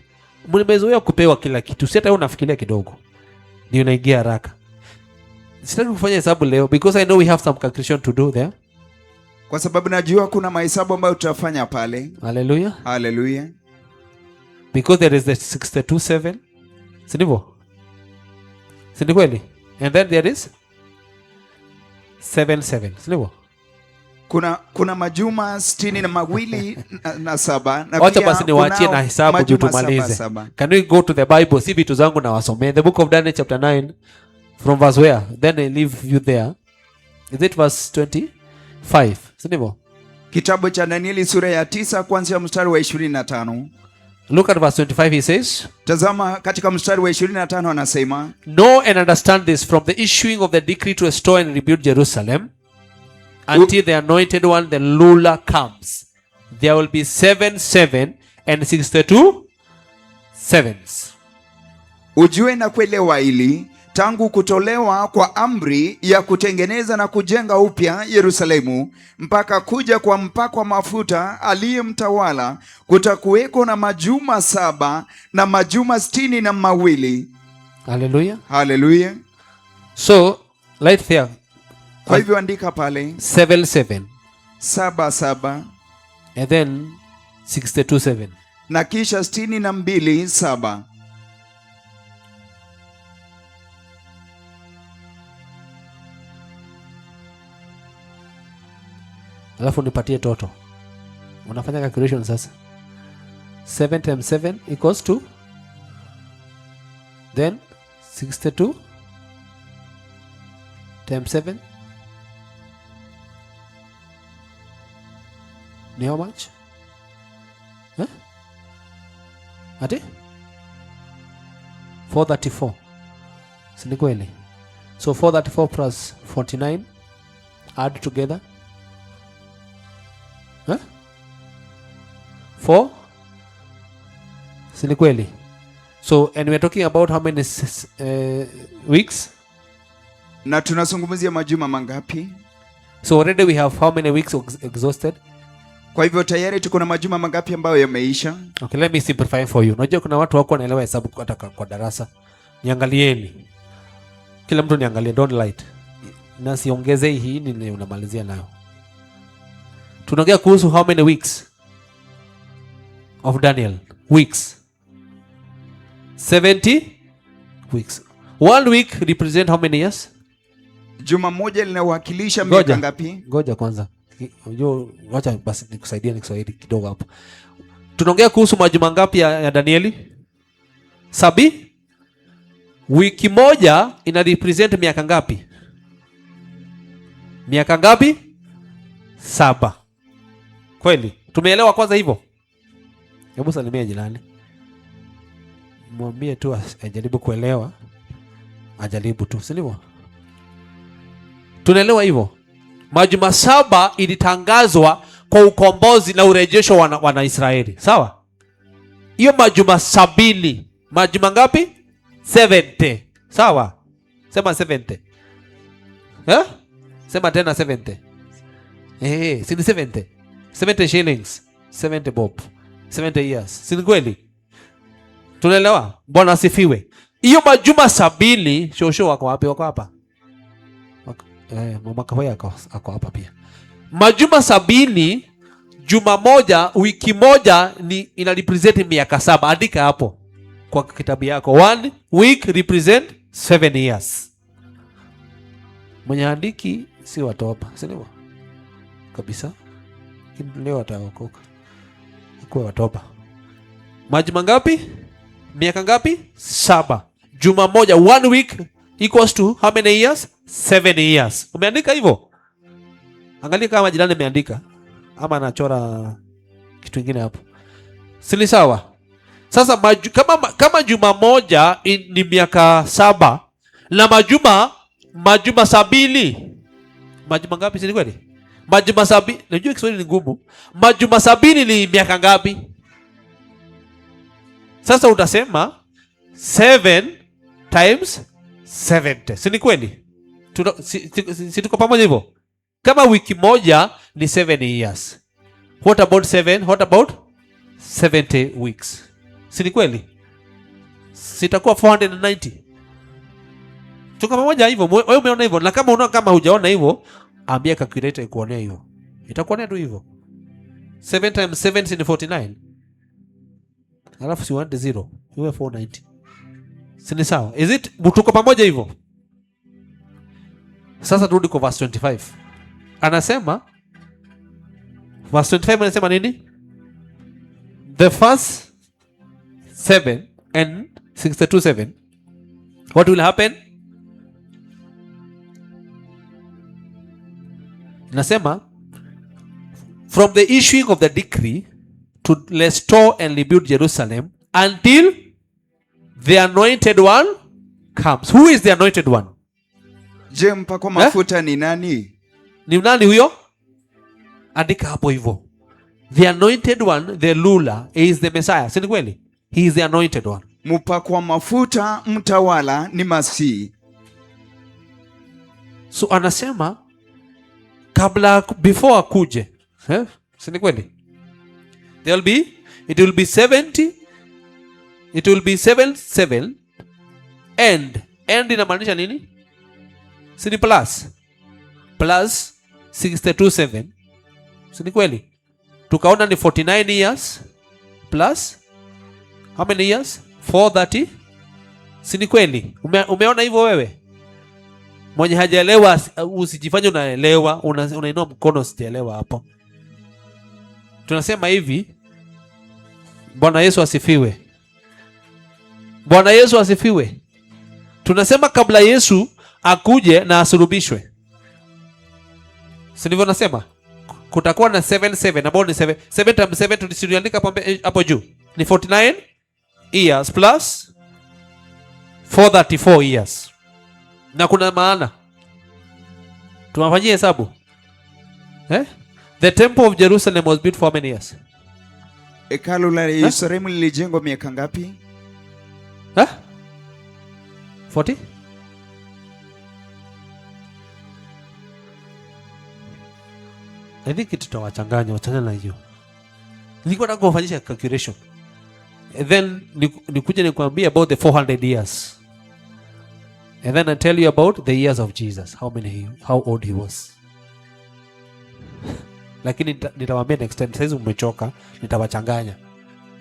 Mmezoea kupewa kila kitu. Si hata wewe unafikiria kidogo, ndio unaingia haraka. Sitaki kufanya hesabu leo because I know we have some calculation to do there. Kwa sababu najua kuna mahesabu ambayo tutafanya pale. Hallelujah. Hallelujah. Because there is the 62:7. Si ndivyo? Si ndivyo kweli? And then there is 7:7. Si ndivyo? Kuna majuma 62 na 7 na wacha basi niwaachie na hesabu ndio tumalize. Can we go to the Bible? Si vitu zangu na wasomee. The book of Daniel chapter 9 from verse where? Then I leave you there. Is it verse 25? Si ndivyo? Kitabu cha Danieli sura ya 9 kuanzia mstari wa 25. Look at verse 25, he says. Tazama katika mstari wa 25 anasema, know and understand this, from the issuing of the decree to restore and rebuild Jerusalem until the anointed one, the ruler, comes, there will be 7 and 62 sevens. Ujue na kuelewa hili, tangu kutolewa kwa amri ya kutengeneza na kujenga upya Yerusalemu mpaka kuja kwa mpakwa mafuta aliyemtawala, kutakuweko na majuma 7 na majuma 62. Hallelujah. Hallelujah. So right there, kwa hivyo andika pale 7 7 and then 62 na kisha 62 7. Alafu nipatie toto. Unafanya calculation sasa. 7 times 7 equals to then 62 times 7 ni how much? Ati? 434. Si kweli? So 434 plus 49 add together 4. Si kweli? So and we are talking about how many weeks? Na tunazungumzia majuma mangapi? So already we have how many weeks exhausted? Kwa hivyo tayari tuko na majuma mangapi ambayo yameisha? Okay, let me simplify for you. Unajua kuna watu wako wanaelewa hesabu hata kwa darasa. Niangalieni. Kila mtu niangalie, don't light. Na siongeze hii ni unamalizia nayo. Tunaongea kuhusu how many weeks of Daniel? Weeks. 70 weeks. 1 week represent how many years? Juma moja linawakilisha miaka ngapi? Ngoja kwanza. Unajua wacha basi nikusaidie ni Kiswahili kidogo hapo. Tunaongea kuhusu majuma ngapi ya Danieli? 7. Wiki moja ina represent miaka ngapi? Miaka ngapi? 7. Kweli? Tumeelewa kwanza hivyo? Hebu salimia jirani. Mwambie tu ajaribu kuelewa. Ajaribu tu, si ndivyo? Tunaelewa hivyo? Majuma 7 ilitangazwa kwa ukombozi na urejesho wana Israeli. Sawa? Hiyo majuma 70. Majuma ngapi? 70. Sawa? Sema 70. Eh? Sema tena 70. Si ni 70. 70 shillings. 70 bob. 70 years. Si kweli? Tunaelewa? Bwana asifiwe. Hiyo majuma 70, shosho wako wapi? Wako hapa. Mama Kawaya ako hapa pia. Majuma 70, juma moja, wiki moja ni ina represent miaka 7. Andika hapo kwa kitabu yako. 1 week represent 7 years. Mwenye andiki si watopa, si ndivyo? Kabisa. Leo ataokoka. Kwa watopa. Majuma ngapi? Miaka ngapi? 7. Juma moja, 1 week equals to how many years? 7 years. Umeandika hivyo? Angalia kama jirani ameandika ama anachora kitu kingine hapo. Si sawa? Sasa kama juma moja ni miaka 7 na majuma 70. Majuma ngapi, si kweli? Majuma 70, najua Kiswahili ni ngumu. Majuma 70 ni miaka ngapi? Sasa utasema 7 times 70. Si kweli? Si tuko pamoja hivyo? Kama wiki moja ni 7 years. What about 7? What about 70 weeks? Si kweli? Sitakuwa 490. Tuko pamoja hivyo? Wewe umeona hivyo? Na kama unaona kama hujaona hivyo, ambia calculator ikuonea hivyo. Itakuonea tu hivyo. 7 times 7 ni 49. Alafu si 10 iwe 490. Si sawa? Is it? Tuko pamoja hivyo? Sasa turudi kwa verse 25. Anasema verse 25 anasema nini? The first 7 and 62:7. What will happen? Nasema from the issuing of the decree to restore and rebuild Jerusalem until the anointed one comes. Who is the anointed one? Je, mpakwa mafuta ni nani? Ni nani huyo? Andika hapo hivyo. The anointed one, the ruler, is the Messiah. Si kweli? He is the anointed one. Mpakwa mafuta mtawala ni Masihi. So anasema before akuje. Si kweli? It will be 70. It will be 7 and inamaanisha nini? Si plus 62:7. Si kweli? Tukaona ni 49 years plus how many years? 430. Si kweli? Umeona hivyo wewe? Mwenye hajaelewa usijifanye unaelewa, unainua mkono usielewa hapo. Tunasema hivi, Bwana Yesu asifiwe. Bwana Yesu asifiwe. Tunasema kabla Yesu akuje na asulubishwe. Si ndivyo nasema? Kutakuwa na 7 ambao ni 7 times 7 tuliandika hapo juu. Ni 49 years plus 434 years. Na kuna maana. Tumafanyia hesabu. The temple of Jerusalem was built for how many years? Hekalu la Yerusalemu lilijengwa miaka ngapi? 40? I think tutawachanganya, wachana na hiyo. Nilikuwa nataka kufanyisha calculation. And then nikuje nikwambie about the 400 years. And then I tell you about the years of Jesus. How old he was. Lakini nitawaambia next time. Sasa umechoka, nitawachanganya.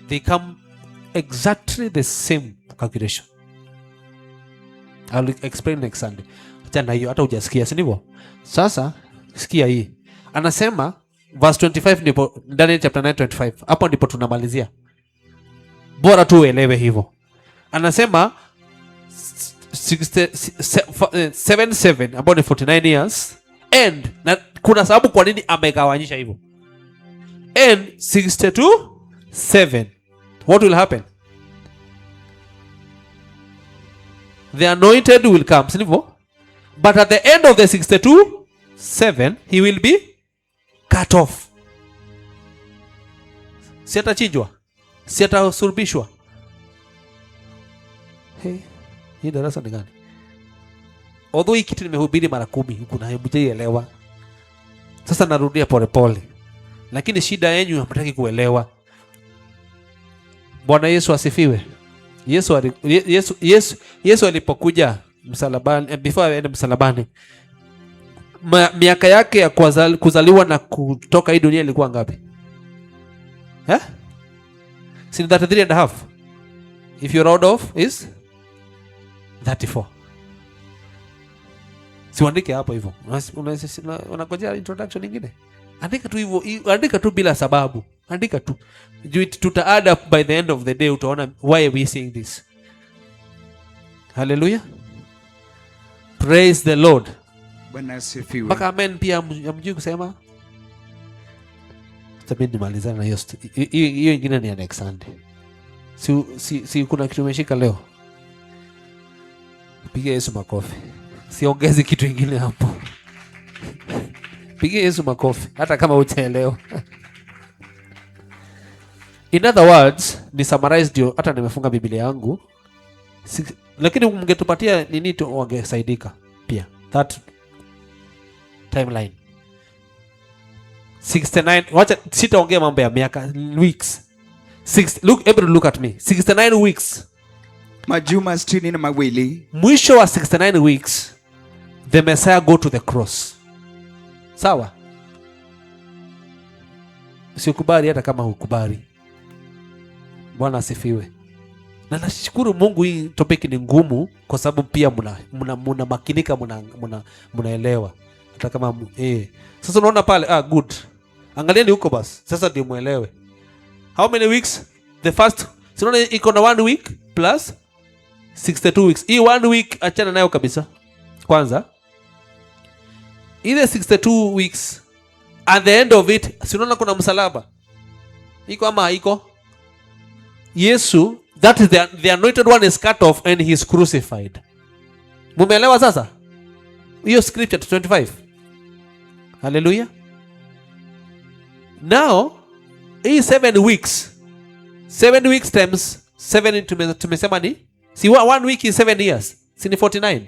They come exactly the same calculation. I'll explain next Sunday. Tena hiyo hata hujasikia, si ndivyo? Sasa sikia hii. Anasema verse 25 ndipo Daniel chapter 9:25. Hapo ndipo tunamalizia. Bora tu uelewe hivyo. Anasema 77 about 49 years and na kuna sababu kwa nini amegawanyisha hivyo. And 62:7. What will happen? The anointed will come, sivyo? But at the end of the 62:7 he will be cut off. Si atachinjwa, si atasulubishwa. Hey, hii darasa ni gani? Although hii kitu nimehubiri mara 10 huku na hamjaelewa. Sasa narudia pole. Lakini shida yenu hamtaki kuelewa. Bwana Yesu asifiwe. Yesu alipokuja msalabani, before aende msalabani, miaka yake ya kuzaliwa na kutoka hii dunia ilikuwa ngapi? Si 33.5. If you round off is 34. Siandike hapo hivyo. Unangojea introduction nyingine? Andika tu hivyo, andika tu bila sababu. Andika tu. Tuta add up by the end of the day, utaona why we saying this. Hallelujah. Praise the Lord. Bwana asifiwe. Mpaka amen pia hamjui kusema. Tabidi nimalizane na hiyo ingine ni next Sunday. Si kuna kitu umeshika leo. Piga Yesu makofi. Siongezi kitu kingine hapo. Piga Yesu makofi hata kama utaelewa. In other words, ni summarize ndio hata nimefunga Biblia yangu. Lakini mngetupatia nini tu wangesaidika pia. That timeline. 69, wacha sitaongea mambo ya miaka, weeks. Look at me. 69 weeks. Majuma 62. Mwisho wa 69 weeks, the Messiah go to the cross. Sawa? Usikubali hata kama hukubali. Bwana asifiwe. Na nashukuru Mungu, hii topic ni ngumu kwa sababu pia mna makinika, mnaelewa. Hata kama sasa unaona pale, good. Angalieni huko basi. Sasa ndio muelewe. How many weeks? The first, unaona iko na 1 week plus 62 weeks. Hii 1 week achana nayo kabisa. Kwanza ile 62 weeks at the end of it, unaona kuna msalaba. Iko ama haiko? Yesu, that is the anointed one is cut off and he is crucified. Mumeelewa sasa? Hiyo scripture 25. Hallelujah. Now, hii 7 weeks. 7 weeks times 7 tumesema ni? Si 1 week is 7 years. Si ni 49.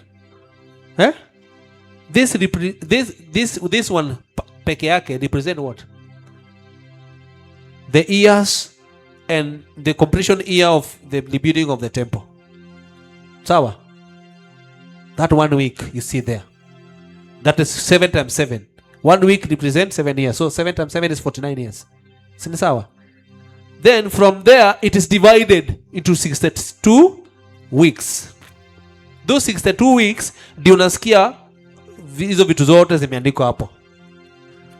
This one peke yake represent what? The years and the completion year of the building of the temple. Sawa? That 1 week you see there. That is 7 times 7. 1 week represents 7 years. So 7 times 7 is 49 years. Sini sawa? Then from there it is divided into 62 weeks. Those 62 weeks ndio unasikia hizo vitu zote zimeandikwa hapo.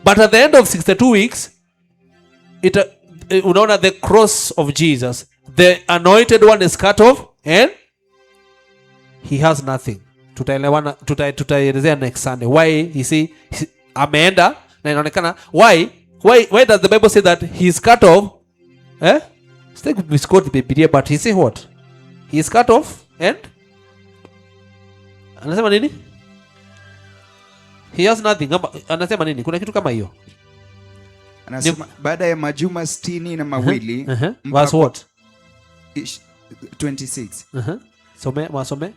But at the end of 62 weeks unaona the cross of Jesus, the anointed one is cut off and he has nothing. Tutaelewana, tutaelezea next Sunday why ameenda na inaonekana why does the Bible say that he is cut off? Stick with misquote the Biblia, but he say what? He is cut off and anasema nini? He has nothing. Anasema nini? Kuna kitu kama hiyo. Anasema baada ya majuma 62. Verse what? 26. Wasome.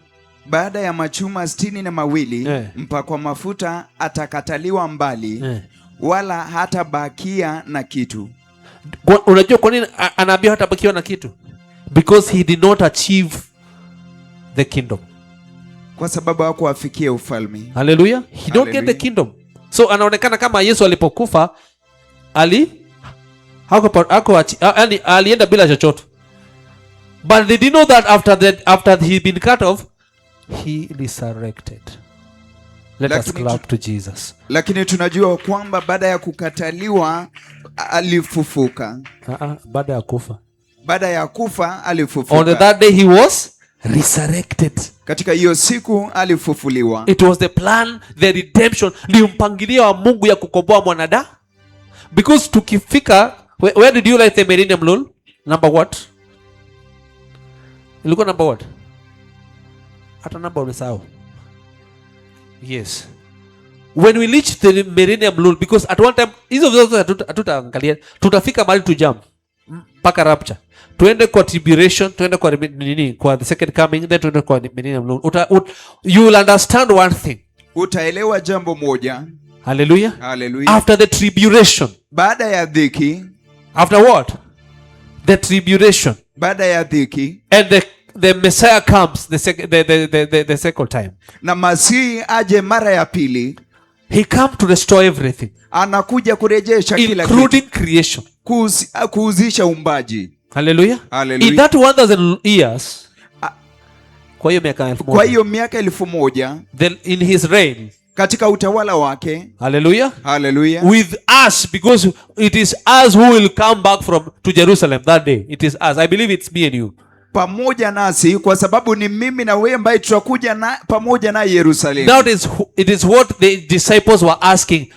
Baada ya machuma 62 mpakwa mafuta atakataliwa mbali, wala hatabakia na kitu. Unajua kwa nini anaambia hatabakiwa na kitu? Because he did not achieve the kingdom. Kwa sababu hakuafikia ufalme. Hallelujah. He don't get the kingdom. So anaonekana kama Yesu alipokufa alienda bila chochote. But they did know that after he been cut off, he resurrected. Let us clap to Jesus. Lakini tunajua kwamba baada ya kukataliwa alifufuka. Baada ya kufa. Baada ya kufa alifufuka. On that day he was resurrected. Katika hiyo siku alifufuliwa. It was the plan, the redemption, ni mpangilio wa Mungu ya kukomboa mwanadamu. Because tukifika, where did you like the millennium rule? Number what? Ilikuwa number what? Hata number umesahau. Yes. When we reach the millennium rule, because at one time hizo vitu hatutaangalia, tutafika mahali tu jump mpaka rapture. Tuende kwa tribulation, tuende kwa nini, kwa the second coming, then tuende kwa millennium rule. You will understand one thing. Utaelewa jambo moja. Hallelujah. Hallelujah. After the tribulation. Baada ya dhiki. After what? The tribulation. Baada ya dhiki. And the Messiah comes the second time. Na Masihi aje mara ya pili. He come to restore everything. Anakuja kurejesha kila kitu. Including creation. Kuuzisha umbaji. Hallelujah. Hallelujah. In that 1000 years. Kwa hiyo miaka 1000. Kwa hiyo miaka 1000. Then in his reign. Katika utawala wake. Hallelujah. Hallelujah. With us, because it is us who will come back to Jerusalem that day. It is us. I believe it's me and you. Pamoja nasi, kwa sababu ni mimi na wewe ambaye tutakuja pamoja na Yerusalemu. Now it is what the disciples were asking.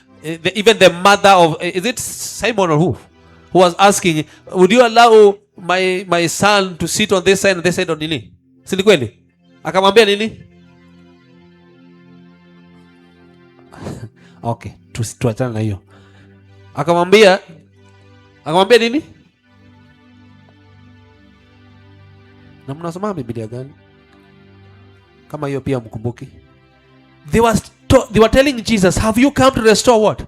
Even the mother of, is it Simon or who was asking, would you allow my son to sit on this side and this side on nini? Si ni kweli? Akamwambia nini? Okay, tuachane na hiyo. Akamwambia nini? Na mnasoma Biblia gani? Kama hiyo pia mkumbuki. They were telling Jesus, have you come to restore what?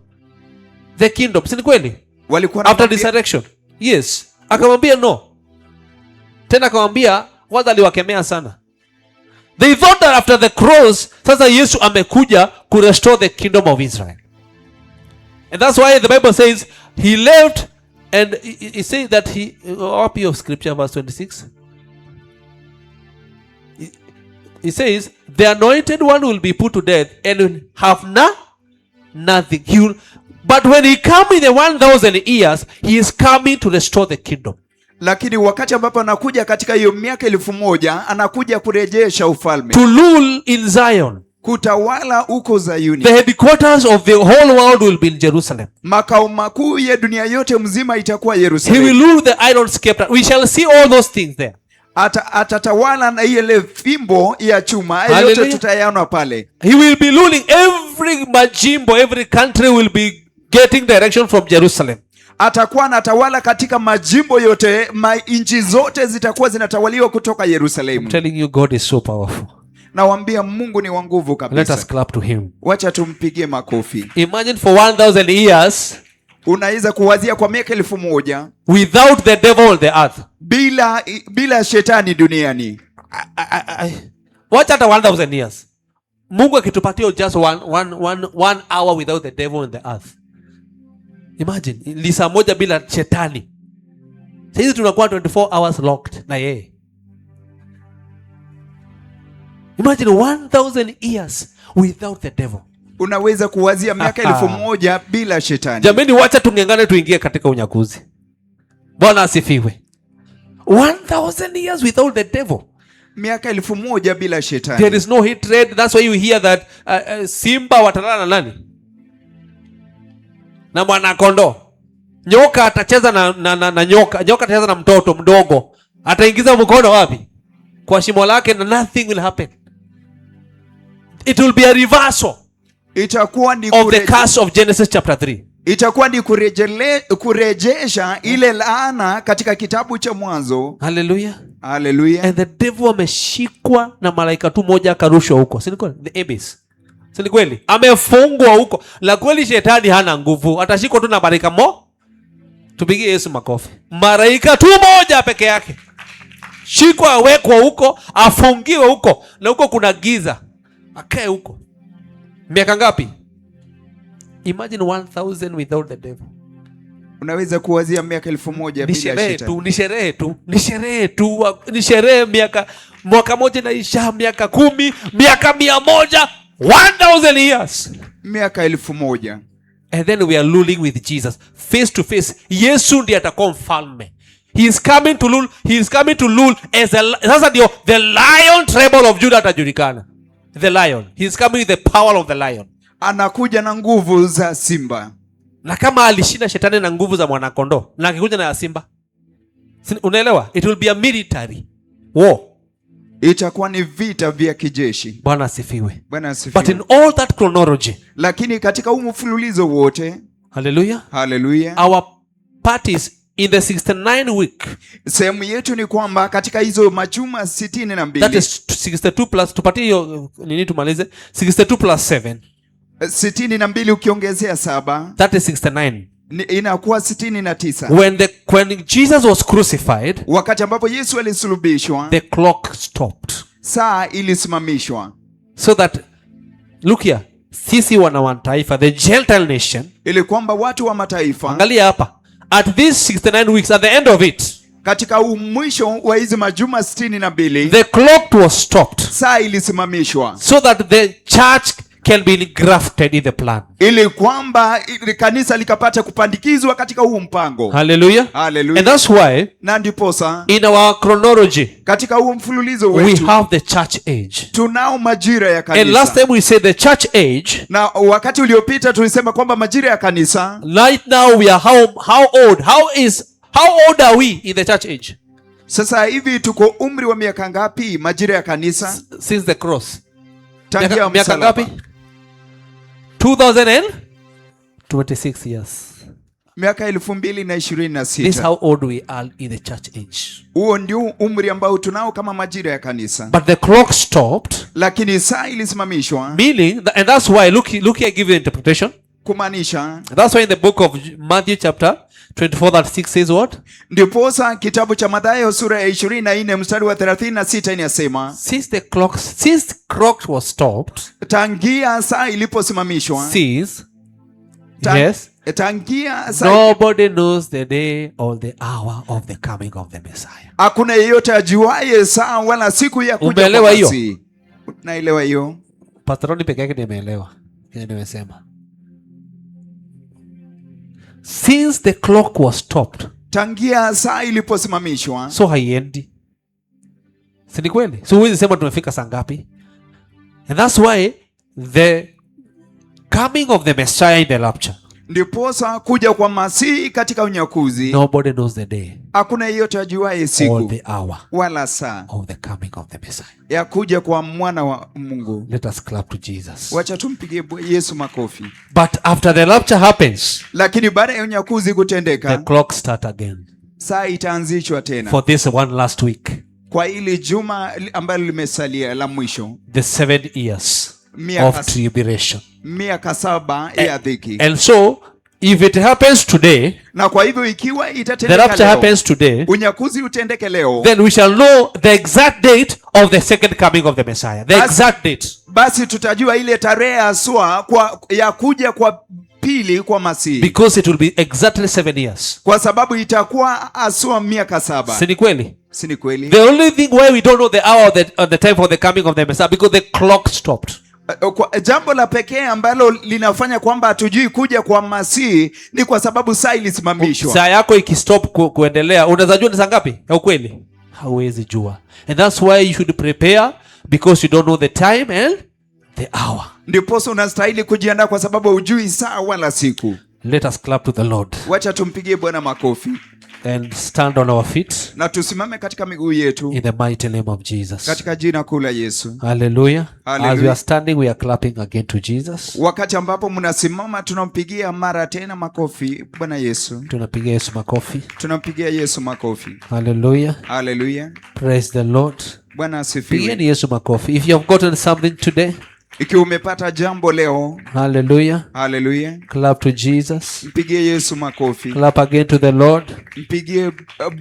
The kingdom. Si ni kweli? Walikuwa after resurrection. Yes. Akamwambia no. Tena akamwambia kwanza aliwakemea sana. They thought that after the cross, sasa Yesu amekuja to restore the kingdom of Israel. And that's why the Bible says he left, and he says that he, copy of scripture verse 26. He says the anointed one will be put to death and will have nothing. But when he comes in the 1000 years, he is coming to restore the kingdom. Lakini wakati ambapo anakuja katika hiyo miaka 1000 anakuja kurejesha ufalme. To rule in Zion. Kutawala huko Zayuni. The headquarters of the whole world will be in Jerusalem. Makao makuu ya dunia yote mzima itakuwa Yerusalemu. He will rule the iron scepter. We shall see all those things there. Atatawala na ile fimbo ya chuma. Yote tutayaona pale. He will be ruling every majimbo, every country will be getting direction from Jerusalem. Atakuwa anatawala katika majimbo yote, nchi zote zitakuwa zinatawaliwa kutoka Yerusalemu. I'm telling you, God is so powerful. Nawaambia Mungu ni wa nguvu kabisa. Let us clap to him. Wacha tumpigie makofi. Imagine for 1000 years. Unaweza kuwazia kwa miaka 1000 without the devil on the earth. Bila shetani duniani. Watch hata 1000 years. Mungu akitupatia just one hour without the devil on the earth. Imagine, lisa moja bila shetani. Sisi tunakuwa 24 hours locked na yeye. Imagine 1000 years without the devil. Unaweza kuwazia miaka 1000 bila shetani. Jamani, wacha tungengane tuingie katika unyakuzi. Bwana asifiwe. 1000 years without the devil. Miaka 1000 bila shetani. There is no hatred. That's why you hear that simba watalala na nani? Na mwana kondoo. Nyoka atacheza na nyoka. Nyoka atacheza na mtoto mdogo. Ataingiza mkono wapi? Kwa shimo lake, na nothing will happen. It will be a reversal. Itakuwa ni of the curse of Genesis chapter 3. Itakuwa ni kurejesha ile laana katika kitabu cha Mwanzo. Hallelujah. Hallelujah. And the devil ameshikwa na malaika tu moja akarushwa huko. Si ni kweli? The abyss. Si ni kweli? Amefungwa huko. La kweli shetani hana nguvu. Atashikwa tu na malaika Tupigie Yesu makofi. Malaika tu moja peke yake. Shikwa, awekwa huko, afungiwe huko. Na huko kuna giza. Akae huko. Miaka ngapi? Imagine 1000 without the devil. Unaweza kuwazia miaka 1000 bila shetani. Ni sherehe mwaka moja naisha, miaka 10, miaka 100, 1000 years. Miaka 1000. And then we are ruling with Jesus face to face. Yesu ndiye atakuwa mfalme. He is coming to rule as sasa ndio the lion treble of Judah atajulikana. The lion. He is coming with the power of the lion. Anakuja na nguvu za simba. Na kama alishinda shetani na nguvu za mwanakondoo, na akikuja na simba. Unaelewa? It will be a military war. Itakuwa ni vita vya kijeshi. Bwana asifiwe. Bwana asifiwe. But in all that chronology, lakini katika huu mfululizo wote, hallelujah, hallelujah, our parties in the 69 week, sehemu yetu ni kwamba katika hizo majuma 62, that is 62 plus, tupatie hiyo nini tumalize, 62 plus 7, 62 ukiongezea 7, that is 69, inakuwa 69. When Jesus was crucified, wakati ambapo Yesu alisulubishwa, the clock stopped. Saa ilisimamishwa. So that, look here, sisi wana mataifa, the Gentile nation, ili kwamba watu wa mataifa, angalia hapa, at these 69 weeks, at the end of it, katika mwisho wa hizi majuma 62, the clock was stopped. Saa ilisimamishwa. So that the church can be grafted in the plan. Ili kwamba kanisa likapata kupandikizwa katika huu mpango. Hallelujah. Hallelujah. And that's why, na ndiposa, in our chronology, katika huu mfululizo wetu, we have the church age. Tunao majira ya kanisa. And last time we said the church age. Na wakati uliopita tulisema kwamba majira ya kanisa. Right now we are how old? How old are we in the church age? Sasa hivi tuko umri wa miaka ngapi majira ya kanisa? Since the cross. Tangia miaka ngapi? 2026 years. Miaka 2026. This is how old we are in the church age. Huo ndio umri ambao tunao kama majira ya kanisa. But the clock stopped. Lakini saa ilisimamishwa. Meaning, and that's why, look here, I give you interpretation. Kumaanisha, that's why in the book of Matthew chapter 24 that 6 says what? Ndiposa kitabu cha Mathayo sura ya 24 mstari wa 36 inasema, since the clock was stopped, tangia saa iliposimamishwa, yes, tangia saa, nobody knows the day or the hour of the coming of the Messiah. Hakuna yeyote ajuaye saa wala siku ya kuja kwa Masihi. Naelewa hiyo. Patroni peke yake ndiye ameelewa. Yeye nimesema. Since the clock was stopped, tangia saa iliposimamishwa, so haiendi. Si ni kweli? So huwezi sema tumefika saa ngapi? And that's why the coming of the Messiah in the rapture, ndiposa kuja kwa Masihi katika unyakuzi, nobody knows the day, hakuna yeyote ajuaye siku or the hour wala saa of the coming of the Messiah, ya kuja kwa mwana wa Mungu. Let us clap to Jesus. Wacha tumpigie Yesu makofi. But after the rapture happens, lakini baada ya unyakuzi kutendeka, the clock start again. Saa itaanzishwa tena. For this one last week, kwa ile juma ambalo limesalia la mwisho, the 7 years of tribulation, miaka 7 ya dhiki. And so if it happens today, na kwa hivyo ikiwa itatendeka the rapture happens today, unyakuzi utendeke leo, then we shall know the exact date of the second coming of the Messiah. The exact date. Basi tutajua ile tarehe aswa ya kuja kwa pili kwa Masihi. Because it will be exactly 7 years. Kwa sababu itakuwa aswa miaka 7. Si ni kweli? Si ni kweli? The only thing why we don't know the hour or the time for the coming of the Messiah, because the clock stopped. Jambo la pekee ambalo linafanya kwamba hatujui kuja kwa Masihi ni kwa sababu saa ilisimamishwa. Saa yako ikistop kuendelea, unaweza jua ni saa ngapi? Ya ukweli? Hauwezi jua. And that's why you should prepare, because you don't know the time and the hour. Ndiposa unastahili kujiandaa kwa sababu hujui saa wala siku. Let us clap to the Lord. Wacha tumpigie Bwana makofi. and stand on our feet na tusimame katika miguu yetu in the mighty name of Jesus. katika jina kuu la Yesu. Hallelujah. Hallelujah. As we are standing, we are clapping again to Jesus. Wakati ambapo mnasimama tunampigia mara tena makofi Bwana Yesu. Tunapigia Yesu makofi. Tunampigia Yesu makofi. Hallelujah. Hallelujah. Praise the Lord. Bwana asifiwe. Pigieni Yesu makofi. If you have gotten something today, ikiwa umepata jambo leo, hallelujah, hallelujah, clap to Jesus. mpigie Yesu makofi. Clap again to the Lord.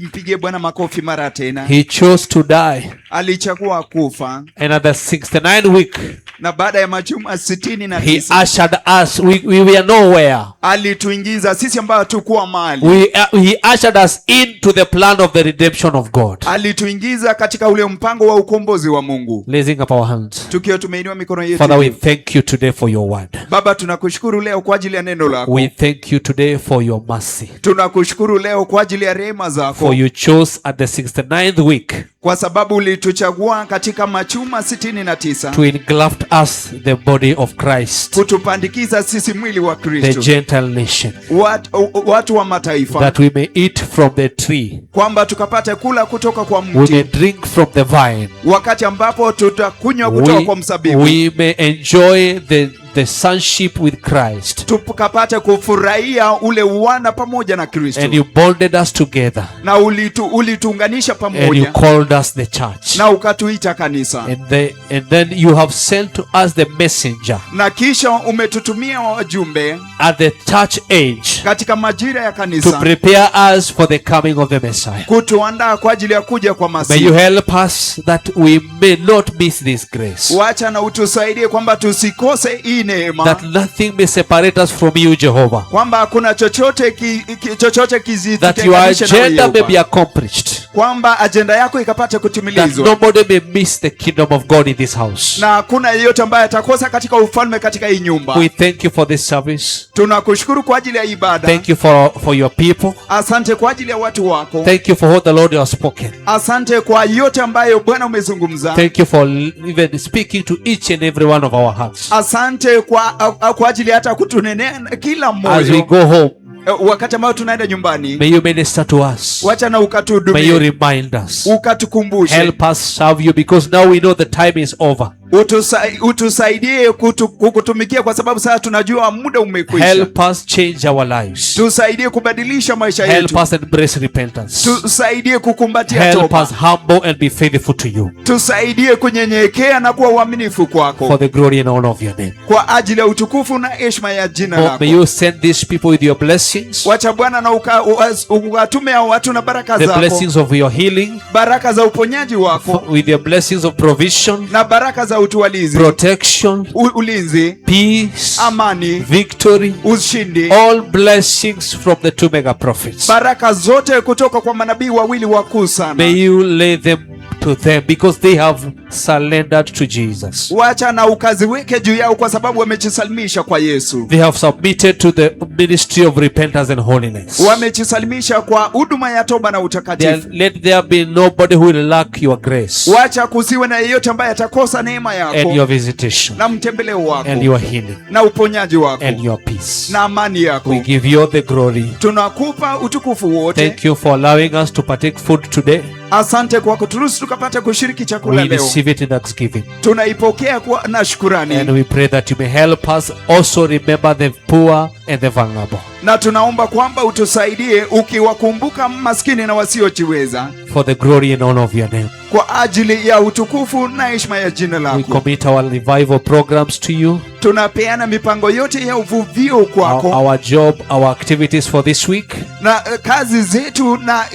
Mpigie Bwana makofi mara tena. He chose to die, alichagua kufa, and at the 69th week na baada ya majuma 69 he ushered us. We were nowhere. alituingiza sisi ambao hatukuwa mahali. He ushered us into the plan of the redemption of God. Alituingiza katika ule mpango wa ukombozi wa Mungu. Raising up our hands. Tukiwa tumeinua mikono yetu. Father, we thank you today for your word. Baba, tunakushukuru leo kwa ajili ya neno lako. We thank you today for your mercy. Tunakushukuru leo kwa ajili ya rehema zako. For you chose at the 69th week, kwa sababu ulituchagua katika majuma 69 to engraft us the body of Christ, kutupandikiza sisi mwili wa the Kristo, Gentile nation, watu wa mataifa, that we may eat from the tree, kwamba tukapate kula kutoka kwa we may mti, drink from the vine, wakati ambapo tutakunywa kutoka kwa mzabibu, we may enjoy the sonship with Christ. tukapate kufurahia ule uwana pamoja na Kristo. And you bonded us together, na ulituunganisha and you pamoja, called us the church, na ukatuita kanisa, and then you have sent to us the messenger na kisha umetutumia wajumbe at the church age katika majira ya to kanisa, prepare us for the coming of the Messiah. kutuandaa kwa ajili ya kuja kwa May Masihi. you help us that we may not miss this grace, Wacha na utusaidie kwamba tusikose hii neema, that nothing may separate us from you, Jehovah, kwamba hakuna chochote chochote that your kizitutenganishe na agenda may be wewe, accomplished, kwamba ajenda yako ikapate that kutimilizwa, nobody may miss the kingdom of God in this house. na hakuna yeyote ambaye atakosa katika ufalme katika hii nyumba. We thank you for this service. Tunakushukuru kwa ajili ya ibada. Thank you for your people. Asante kwa ajili ya watu wako. Thank you for what the Lord has spoken. Asante kwa yote ambayo Bwana umezungumza. Thank you for even speaking to each and every one of our hearts. Asante kwa ajili hata kutunenea kila As we mmoja go home, wakati ambao tunaenda nyumbani. may you minister to us. Wacha na May you ukatuhudumie, remind us. ukatukumbushe. Help us serve you, because now we know the time is over. Utusaidie kukutumikia kwa sababu sasa tunajua muda umekwisha. Help us change our lives. Tusaidie kubadilisha maisha Help yetu. us embrace repentance. Tusaidie kukumbatia Help toba. us humble and be faithful to you, Tusaidie kunyenyekea na kuwa uaminifu for kwako, the glory and honor of your name. kwa ajili ya utukufu na heshima ya jina Oh, lako. may you send these people with your blessings, Wacha Bwana na ukatume hao watu na baraka the zako, blessings of your healing, baraka za uponyaji wako, with your blessings of provision, na baraka za utualizi, protection, ulinzi, peace, amani, victory, ushindi, all blessings from the two mega prophets. baraka zote kutoka kwa manabii wawili wakuu sana. May you lay them to them, because they have surrendered to Jesus. Wacha na ukaziweke juu yao kwa sababu wamejisalimisha kwa Yesu. They have submitted to the ministry of repentance and holiness. Wamejisalimisha kwa huduma ya toba na utakatifu. Let there be nobody who will lack your grace Wacha kusiwe na yeyote ambaye atakosa neema and yako your visitation na mtembeleo wako and your healing na uponyaji wako and your peace. na amani yako. We give you all the glory. Tunakupa utukufu wote. Thank you for allowing us to partake food today. Asante kwa kuturuhusu tukapata kushiriki chakula We leo. receive it in thanksgiving. Tunaipokea kwa na And shukurani, we pray that you may help us also remember the poor and the vulnerable, na tunaomba kwamba utusaidie ukiwakumbuka maskini na wasiojiweza, for the glory and honor of your name. kwa ajili ya utukufu na heshima ya jina We lako. commit our revival programs to you, Tunapeana mipango yote ya uvuvio kwako, our job, our activities for this week, na kazi zetu na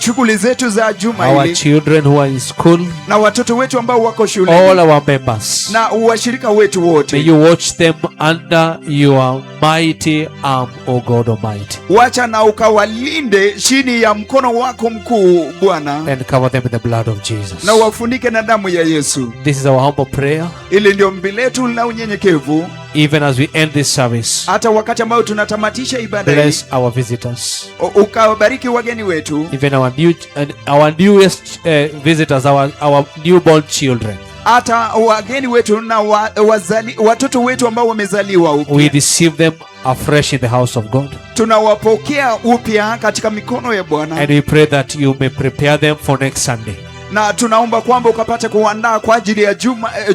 shughuli zetu za juma our hili, children who are in school, na watoto wetu ambao wako all shule, our members. na washirika wetu May wote. you watch them under your mighty arm, O God Almighty, Wacha na ukawalinde chini ya mkono wako mkuu Bwana, and cover them in the blood of Jesus. na wafunike na damu ya Yesu. This is our humble prayer, Ili ndio ombi letu la unyenyekevu, even as we end this service. hata wakati ambao tunatamatisha ibada hii. Bless our visitors, Ukawabariki wageni wetu, even our newest visitors, our newborn children. hata wageni wetu na watoto wetu ambao wamezaliwa We upya. receive them afresh in the house of God. tunawapokea upya katika mikono ya Bwana, And we pray that you may prepare them for next Sunday. na tunaomba kwamba ukapate kuandaa kwa ajili ya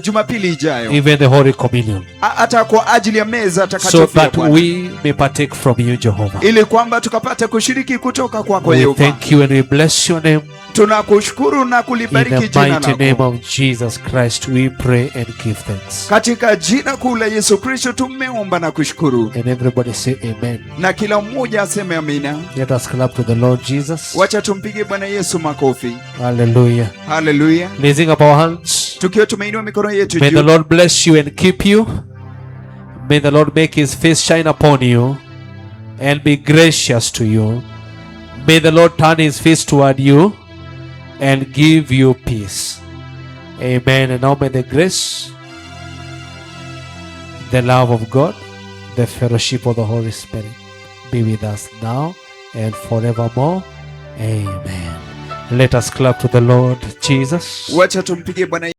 Jumapili ijayo, Even the Holy Communion. hata kwa ajili ya meza So takatifu ya that Bwana, we may partake from you, Jehovah. ili kwamba tukapate kushiriki kutoka kwako We Yehova. thank you and we bless your name. Tunakushukuru na In kulibariki the jina mighty name lako. of Jesus Christ, we pray and give thanks. Katika jina kuu la Yesu Kristo tumeomba na kushukuru, And everybody say amen. na kila mmoja aseme amina. Let us clap to the Lord Jesus. Wacha tumpige Bwana Yesu makofi. Hallelujah. Haleluya. Raising up our hands. Tukiwa tumeinua mikono yetu May the juu, Lord bless you and keep you. May the Lord make his face shine upon you and be gracious to you. May the Lord turn his face toward you and give you peace. Amen. And now may the grace, the love of God, the fellowship of the Holy Spirit be with us now and forevermore. Amen. Let us clap to the Lord Jesus. wacha tumpige Bwana